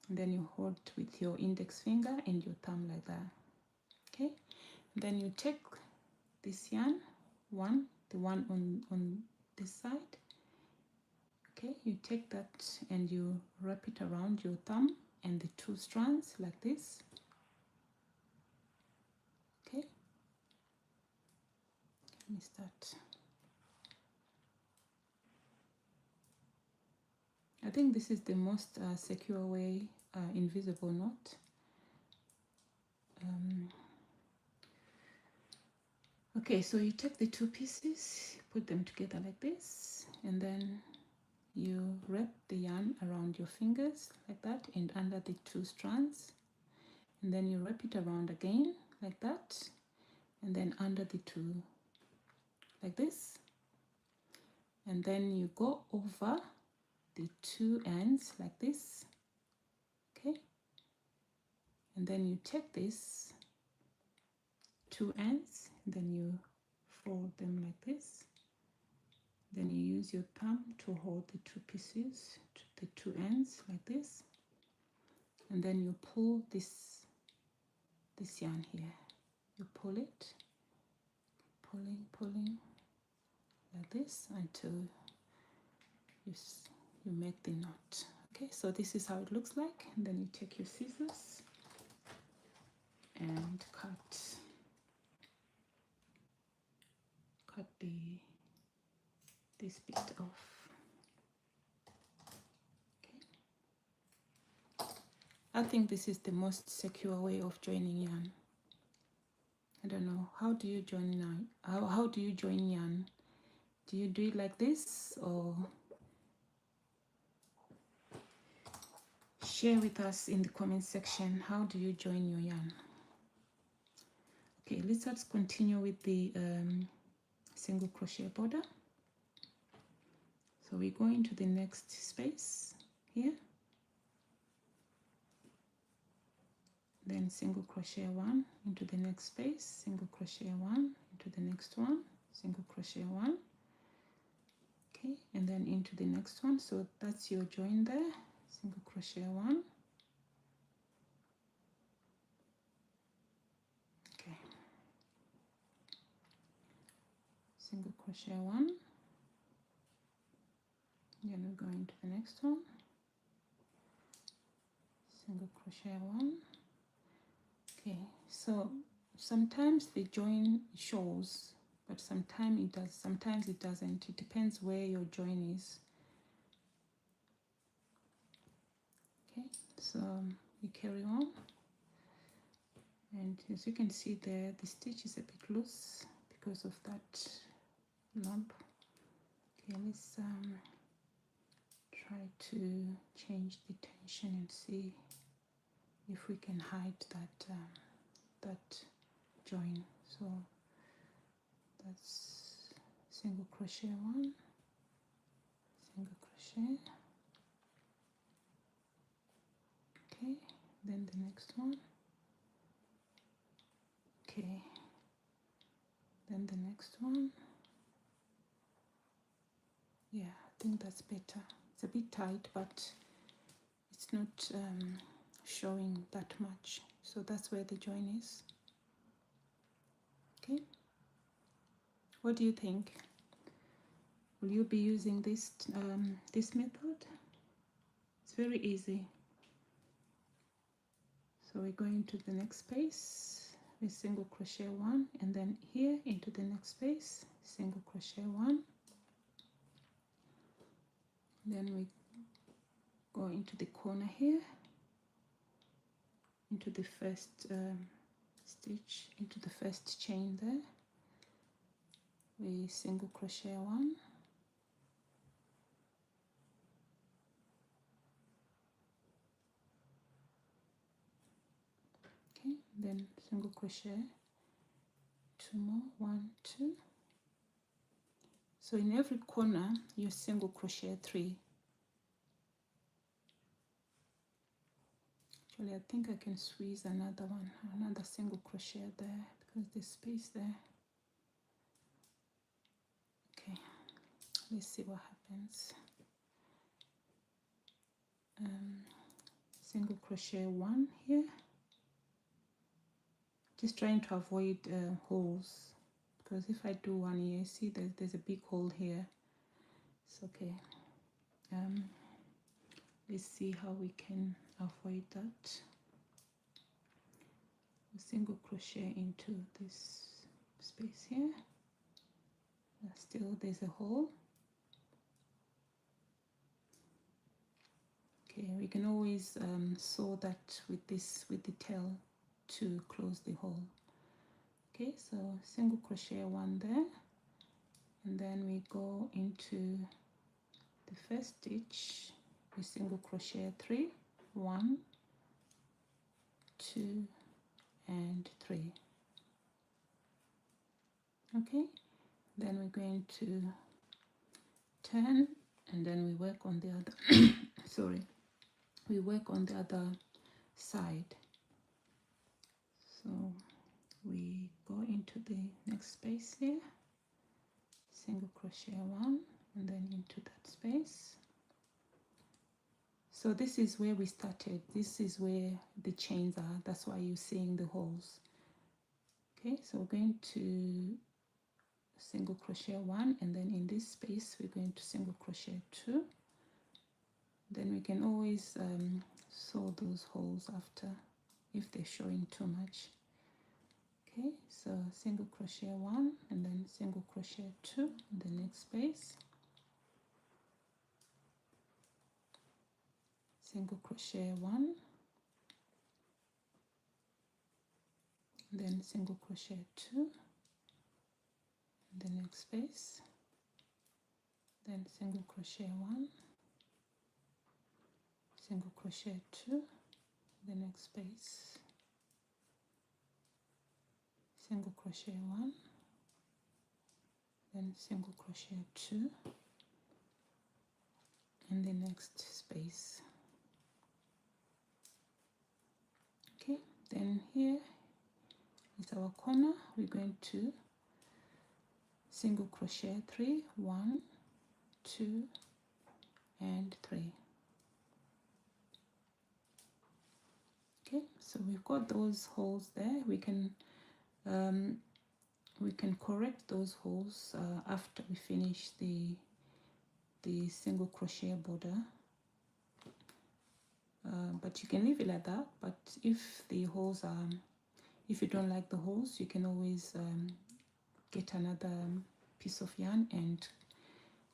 and then you hold with your index finger and your thumb like that. Okay, and then you take this yarn, the one on this side. Okay, you take that and you wrap it around your thumb and the two strands like this. Okay, let me start. I think this is the most secure way, invisible knot. Okay, so you take the two pieces, put them together like this, and then you wrap the yarn around your fingers like that and under the two strands, and then you wrap it around again like that, and then under the two like this, and then you go over the two ends like this. Okay, and then you take this two ends, and then you fold them like this. Then you use your thumb to hold the two pieces to the two ends like this, and then you pull this yarn here. You pull it, pulling like this until you make the knot. Okay, so this is how it looks like, and then you take your scissors and cut this bit off. Okay, I think this is the most secure way of joining yarn. I don't know, how do you join yarn? How do you join yarn? Do you do it like this, or share with us in the comment section? How do you join your yarn? Okay, let's continue with the single crochet border. So we go into the next space here, then single crochet one into the next space, single crochet one into the next one, single crochet one. Okay, and then into the next one. So that's your join there, single crochet one. Okay, single crochet one, then we go into the next one, single crochet one. Okay, so sometimes the join shows, but sometimes it does, sometimes it doesn't. It depends where your join is. Okay, so you carry on, and as you can see there, the stitch is a bit loose because of that lump. Okay, let's try to change the tension and see if we can hide that join. So that's single crochet one, single crochet. Okay, then the next one. Okay, then the next one. Yeah, I think that's better. It's a bit tight, but it's not showing that much. So that's where the join is. Okay, what do you think? Will you be using this this method? It's very easy. So we're going to the next space with single crochet one, and then here into the next space, single crochet one. Then we go into the corner here, into the first stitch, into the first chain there. We single crochet one. Okay, then single crochet two more, 1, 2. So in every corner you single crochet 3. Actually, I think I can squeeze another one, another single crochet there, because there's space there. Okay, let's see what happens. Single crochet 1 here, just trying to avoid holes, because if I do one here, see there's a big hole here. It's okay. Let's see how we can avoid that. Single crochet into this space here. Still there's a hole. Okay, we can always sew that with the tail to close the hole. Okay, so single crochet 1 there, and then we go into the first stitch. We single crochet 3, 1, 2, and 3. Okay, then we're going to turn, and then we work on the other sorry, we work on the other side. So we go into the next space here, single crochet 1, and then into that space. So this is where we started. This is where the chains are. That's why you're seeing the holes. Okay, so we're going to single crochet 1, and then in this space we're going to single crochet 2. Then we can always sew those holes after if they're showing too much. Okay, so single crochet 1, and then single crochet 2 in the next space, single crochet 1, then single crochet 2 in the next space, then single crochet 1, single crochet 2 in the next space, single crochet 1, then single crochet 2 in the next space. Okay, then here is our corner. We're going to single crochet 3, 1, 2, and 3. Okay, so we've got those holes there. We can correct those holes after we finish the single crochet border, but you can leave it like that. But if the holes are, if you don't like the holes, you can always get another piece of yarn and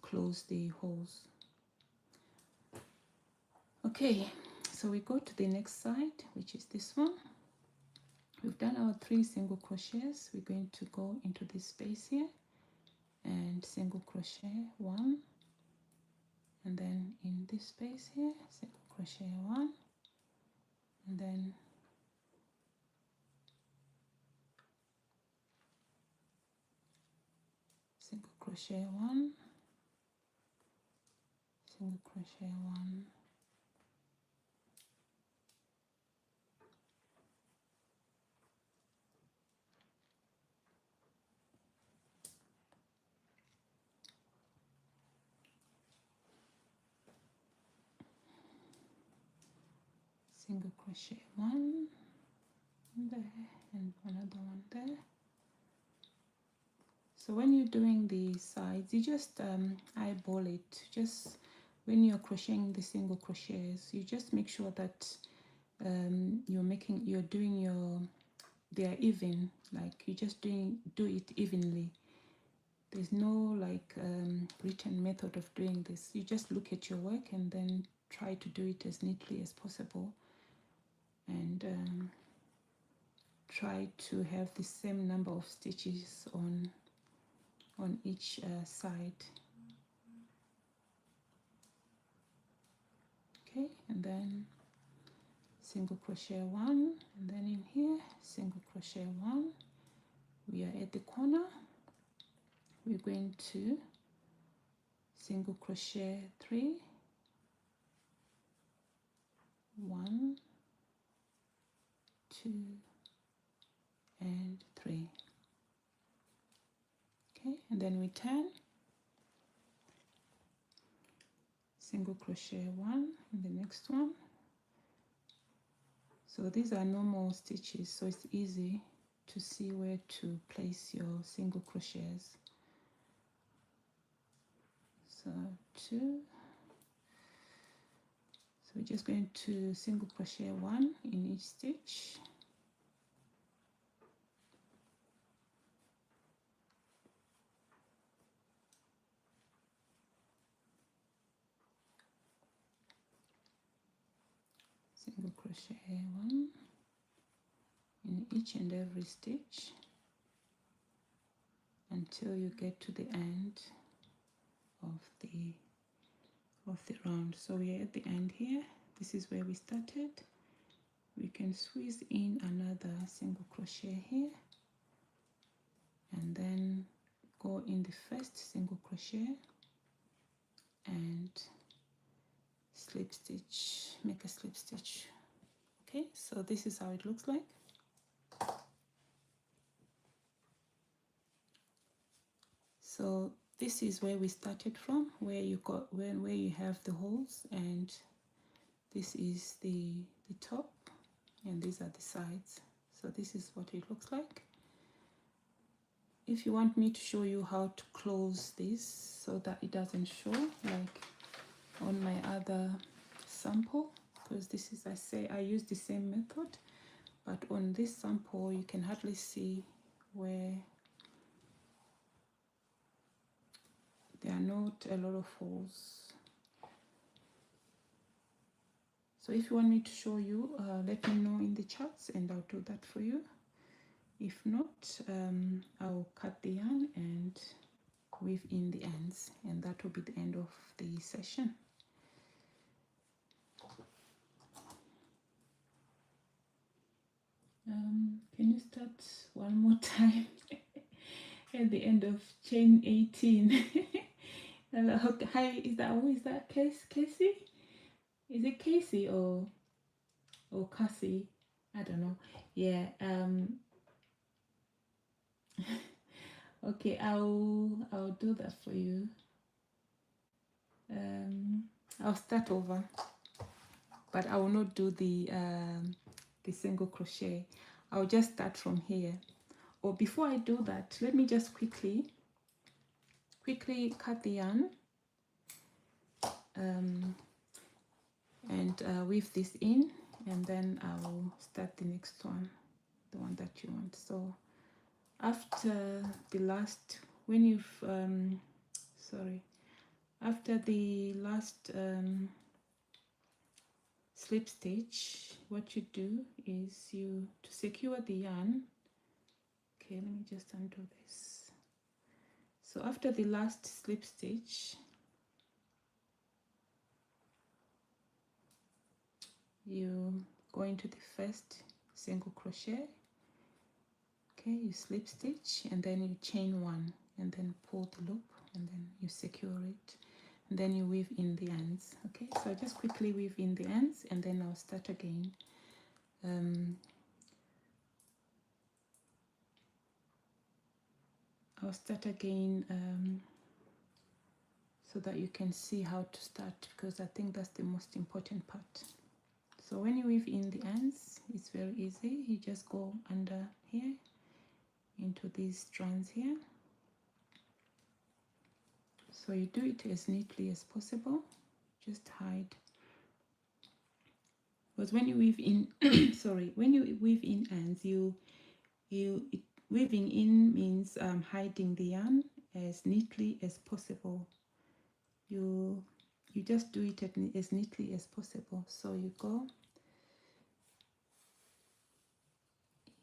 close the holes. Okay, so we go to the next side, which is this one. We've done our 3 single crochets. We're going to go into this space here and single crochet 1, and then in this space here single crochet 1, and then crochet 1, single crochet 1, single crochet 1 there, and another one there. So when you're doing the sides, you just eyeball it. Just when you're crocheting the single crochets, you just make sure that you're doing your, they're even, like you just do it evenly. There's no like written method of doing this. You just look at your work and then try to do it as neatly as possible, and try to have the same number of stitches on each side. Okay, and then single crochet 1, and then in here single crochet 1. We are at the corner. We're going to single crochet 3, 1, 2, and 3. Okay, and then we turn, single crochet 1 in the next one. So these are normal stitches, so it's easy to see where to place your single crochets. So 2. So we're just going to single crochet 1 in each stitch. Single crochet 1 in each and every stitch until you get to the end of the round. So we are at the end here. This is where we started. We can squeeze in another single crochet here, and then go in the first single crochet and slip stitch, make a slip stitch. Okay, so this is how it looks like. So this is where we started from, where you got where you have the holes, and this is the top, and these are the sides. So this is what it looks like. If you want me to show you how to close this so that it doesn't show like on my other sample, because this is, I use the same method, but on this sample you can hardly see where there are not a lot of holes. So if you want me to show you, let me know in the chats and I'll do that for you. If not, I'll cut the yarn and weave in the ends, and that will be the end of the session. Can you start one more time at the end of chain 18? Hello, hi, is that Casey? Is it Casey or Cassie? I don't know. Yeah. Okay, I'll do that for you. I'll start over, but I will not do the single crochet. I'll just start from here. Or before I do that, let me just quickly cut the yarn and weave this in, and then I'll start the next one, the one that you want. So after the last, when you've after the last slip stitch, what you do is to secure the yarn. Okay, let me just undo this. So after the last slip stitch, you go into the first single crochet. Okay, you slip stitch and then you chain 1 and then pull the loop and then you secure it, and then you weave in the ends. Okay, so I just quickly weave in the ends and then I'll start again. I'll start again so that you can see how to start, because I think that's the most important part. So when you weave in the ends, it's very easy. You just go under here into these strands here. So you do it as neatly as possible. Just hide, because when you weave in sorry, when you weave in ends, weaving in means hiding the yarn as neatly as possible. You just do it as neatly as possible. So you go,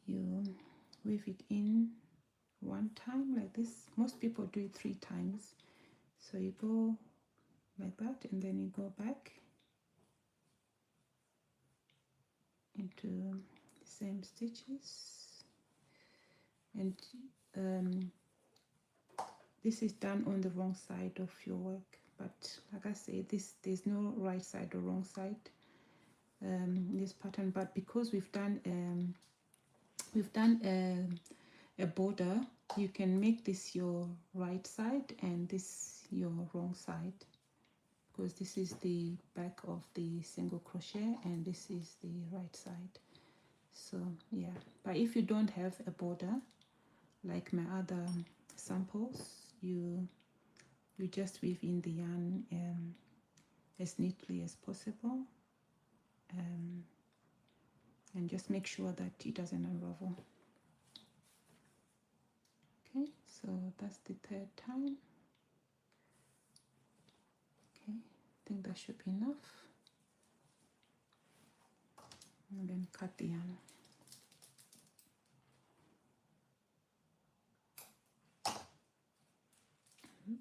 you weave it in one time like this. Most people do it 3 times. So you go like that, and then you go back into the same stitches, and this is done on the wrong side of your work, but like I say, there's no right side or wrong side in this pattern. But because we've done a border, you can make this your right side and this your wrong side, because this is the back of the single crochet and this is the right side. So yeah, but if you don't have a border like my other samples, you just weave in the yarn as neatly as possible, and just make sure that it doesn't unravel. Okay, so that's the 3rd time. Okay, I think that should be enough. And then cut the yarn.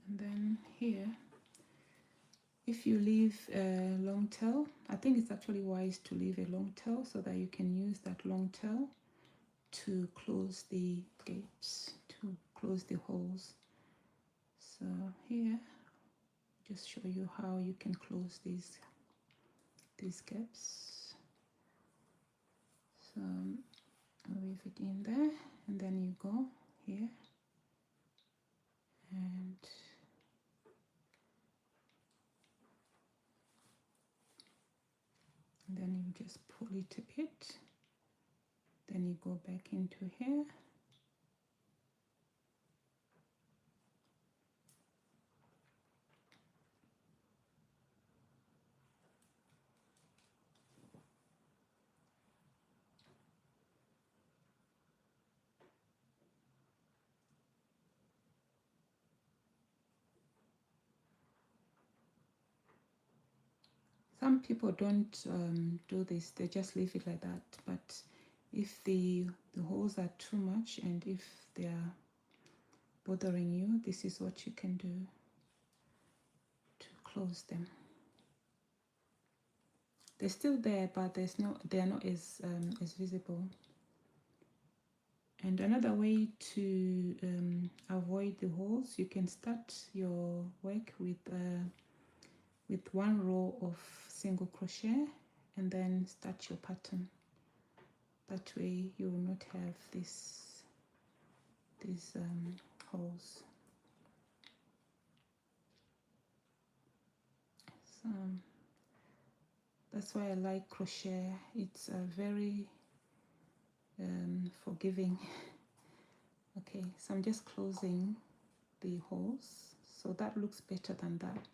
And then here, if you leave a long tail, I think it's actually wise to leave a long tail so that you can use that long tail to close the gaps, to close the holes. So here, just show you how you can close these gaps. So weave it in there, and then you go here and then you just pull it a bit, then you go back into here, some people don't do this, they just leave it like that. But if the holes are too much and if they are bothering you, this is what you can do to close them. They're still there, but they are not as visible. And another way to avoid the holes, you can start your work with 1 row of single crochet and then start your pattern. That way you will not have these holes. So that's why I like crochet. It's very forgiving. Okay, so I'm just closing the holes so that looks better than that.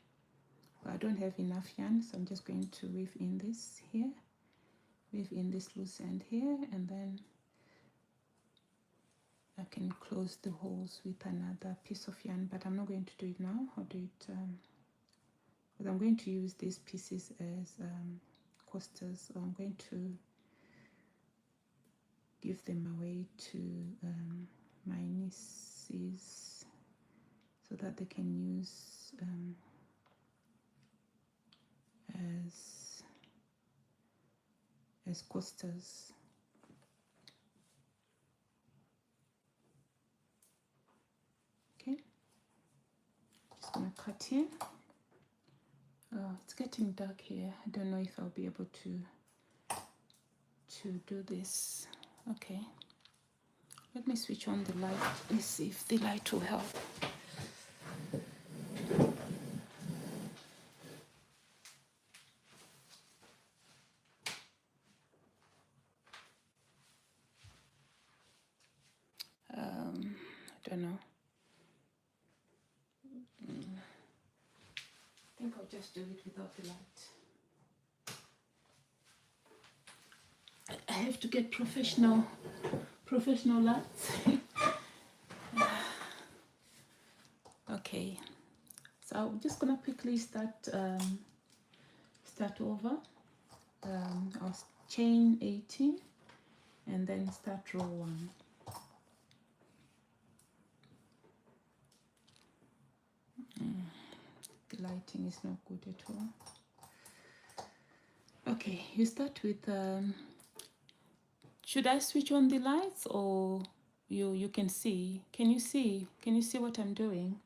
But I don't have enough yarn, so I'm just going to weave in this here, weave in this loose end here, and then I can close the holes with another piece of yarn, but I'm not going to do it now. I'll do it because I'm going to use these pieces as coasters, or I'm going to give them away to my nieces so that they can use as coasters. Okay, cut in. It's getting dark here. I don't know if I'll be able to do this. Okay, let me switch on the light. Let's see if the light will help. I don't know. I think I'll just do it without the light. I have to get professional lights. Okay, so I'm just gonna quickly start over. I'll chain 18 and then start row 1. The lighting is not good at all. Okay, you start with should I switch on the lights, or you can see? Can you see what I'm doing,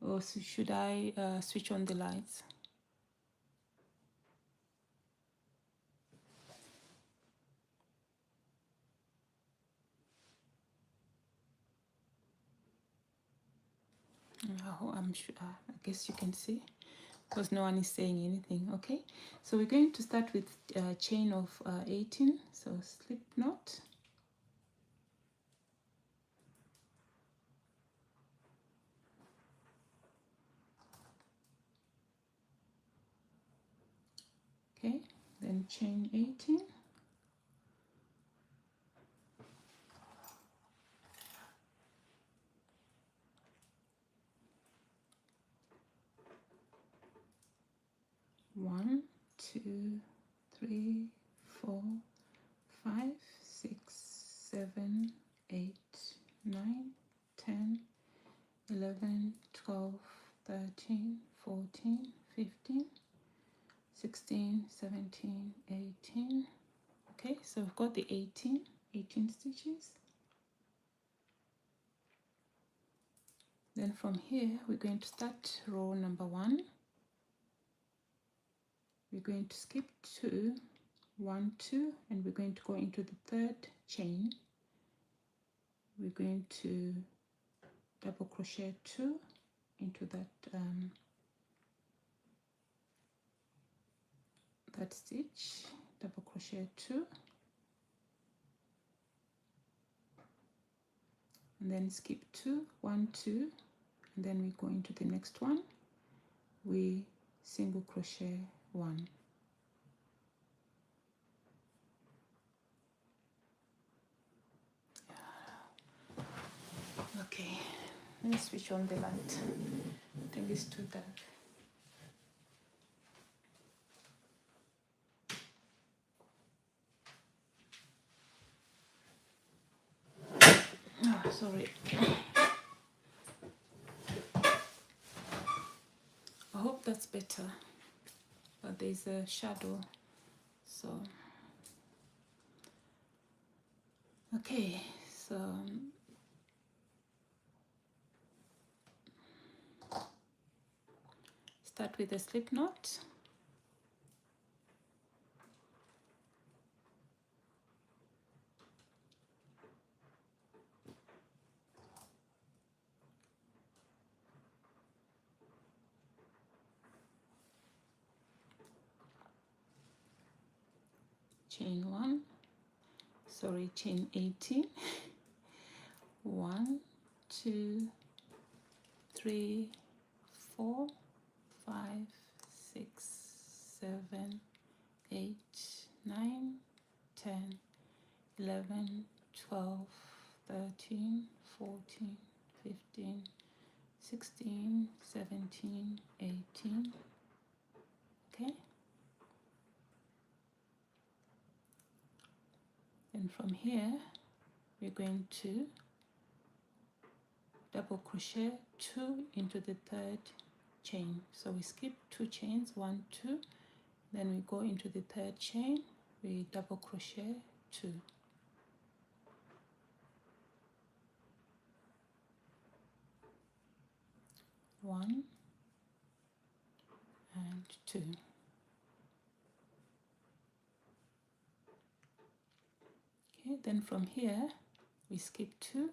or should I switch on the lights? I'm sure. I guess you can see, because no one is saying anything. Okay, so we're going to start with chain of 18. So slip knot, okay, then chain 18, one, 2, 3, 4, 5, 6, 7, 8, 9, 10, 11, 12, 13, 14, 15, 16, 17, 18. Okay, so we've got the 18 stitches. Then from here we're going to start row number 1. We're going to skip 2, 1, 2, and we're going to go into the 3rd chain. We're going to double crochet 2 into that stitch, double crochet 2, and then skip 2, 1, 2, and then we go into the next one. We single crochet 1. Okay, let me switch on the light. I think it's too dark. Oh, sorry. I hope that's better, but there's a shadow, so okay, so start with a slip knot, chain 1, sorry, chain 18, 1, 2, 3, 4, 5, 6, 7, 8, 9, 10, 11, 12, 13, 14, 15, 16, 17, 18. Okay, and from here we're going to double crochet 2 into the 3rd chain. So we skip 2 chains, 1, 2, then we go into the 3rd chain, we double crochet 2. One, 2. Okay, then from here we skip 2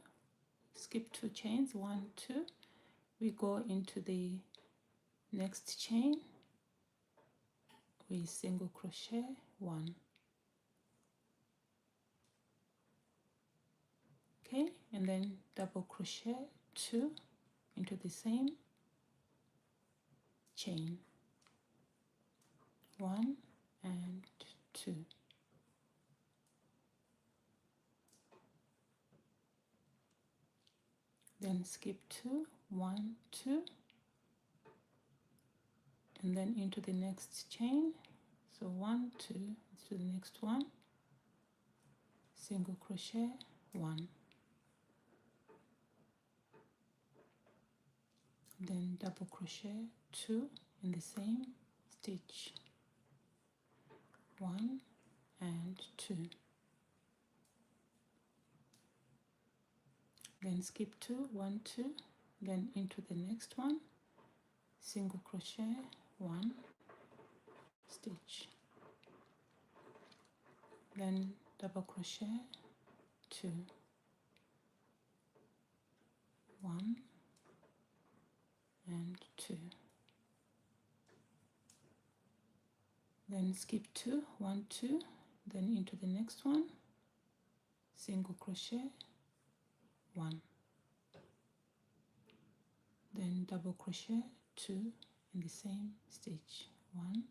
chains, 1, 2. We go into the next chain, we single crochet 1. Okay, and then double crochet 2 into the same chain, 1 and 2. Then skip 2, 1, 2, and then into the next chain. So 1, 2, to the next one, single crochet 1. Then double crochet 2 in the same stitch, 1 and 2. Then skip 2, 1, 2, then into the next one, single crochet 1, stitch, then double crochet 2, 1 and 2. Then skip 2, 1, 2, then into the next one, single crochet 1, then double crochet 2 in the same stitch, 1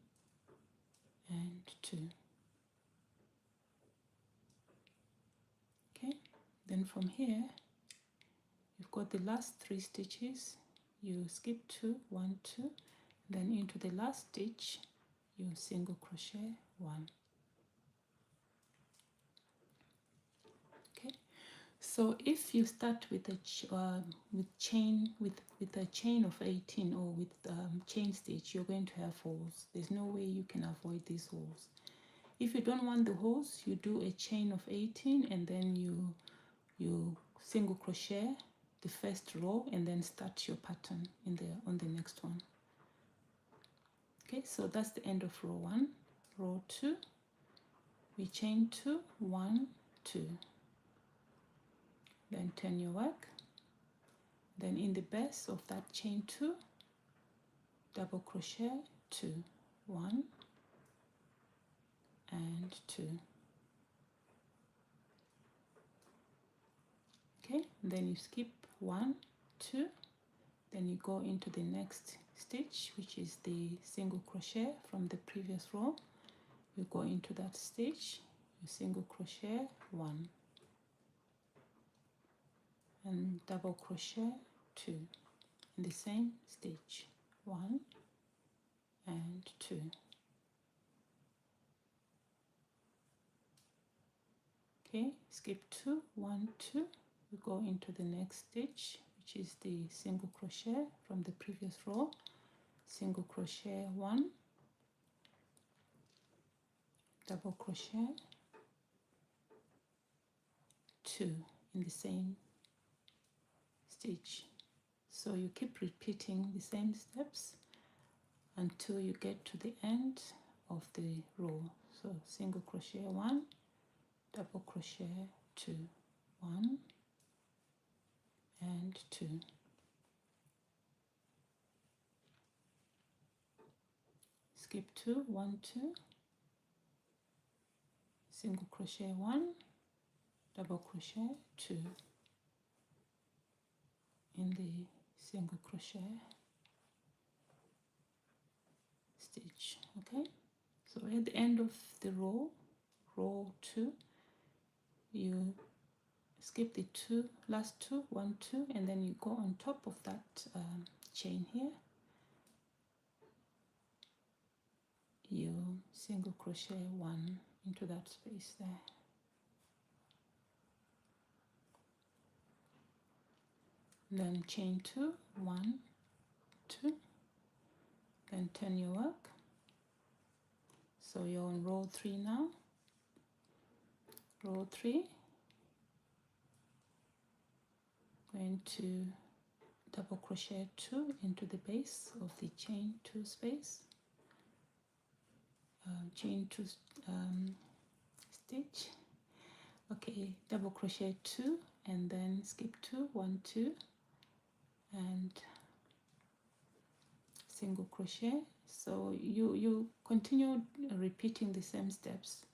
and 2. Okay, then from here you've got the last 3 stitches. You skip 2, 1, 2, then into the last stitch you single crochet 1. Okay, so if you start with a chain of 18 or with chain stitch, you're going to have holes. There's no way you can avoid these holes. If you don't want the holes, you do a chain of 18 and then you single crochet the first row and then start your pattern on the next one. Okay, so that's the end of row 1. Row 2, we chain 2, 1, 2, then turn your work, then in the base of that chain 2, double crochet 2, 1 and 2. Okay, then you skip 1, 2, then you go into the next stitch, which is the single crochet from the previous row. You go into that stitch, you single crochet 1 and double crochet 2 in the same stitch, 1 and 2. Okay, skip 2, 1, 2, we go into the next stitch, which is the single crochet from the previous row, single crochet 1, double crochet 2 in the same stitch. So you keep repeating the same steps until you get to the end of the row. So single crochet 1, double crochet 2, 1 and 2. Skip 2, 1, 2, single crochet 1, double crochet 2 in the single crochet stitch. Okay, so at the end of the row 2, you skip the last two, 1, 2, and then you go on top of that chain here. You single crochet 1 into that space there. Then chain 2, 1, 2, then turn your work. So you're on row 3 now. Row 3, going to double crochet 2 into the base of the chain 2 space, chain 2 stitch. Okay, double crochet 2 and then skip 2, 1, 2, and single crochet. So you continue repeating the same steps.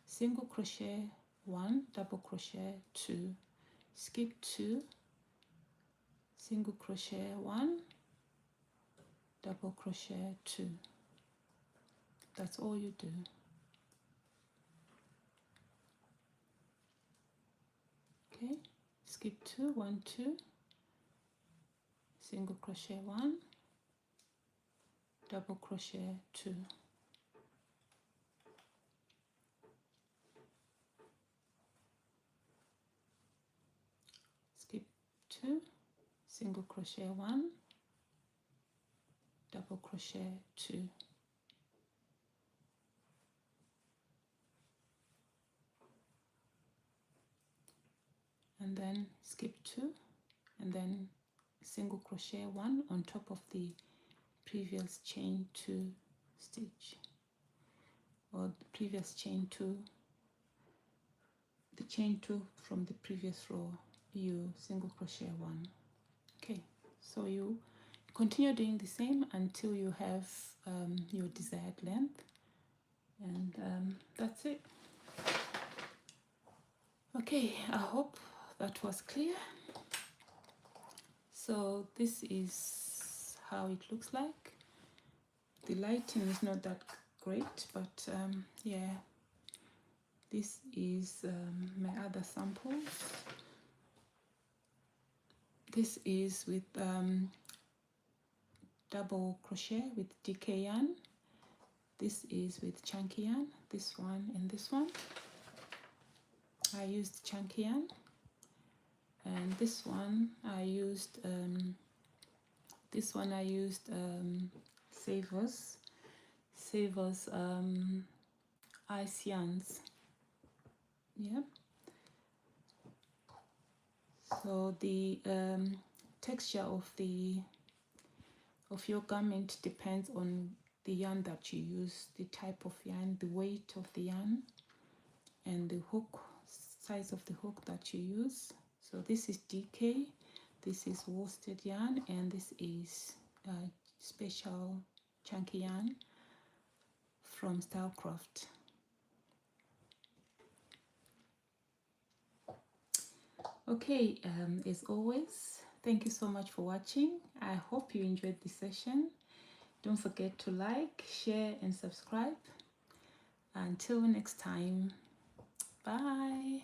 Single crochet 1, double crochet 2, skip 2, single crochet 1, double crochet 2. That's all you do. Okay, skip 2, 1, 2, single crochet 1, double crochet 2. Skip 2, single crochet 1, double crochet 2. And then skip 2 and then single crochet 1 on top of the previous chain 2 stitch, or the previous chain 2, the chain 2 from the previous row, you single crochet 1. Okay, so you continue doing the same until you have your desired length, and that's it. Okay, I hope that was clear. So this is how it looks like. The lighting is not that great, but yeah, this is my other samples. This is with double crochet with DK yarn. This is with chunky yarn, this one and this one. I used chunky yarn, and this one I used Savors ice yarns. Yeah. So the texture of your garment depends on the yarn that you use, the type of yarn, the weight of the yarn, and the hook size of the hook that you use. So this is DK, this is worsted yarn, and this is special chunky yarn from Stylecraft. Okay, as always, thank you so much for watching. I hope you enjoyed this session. Don't forget to like, share, and subscribe. Until next time, bye.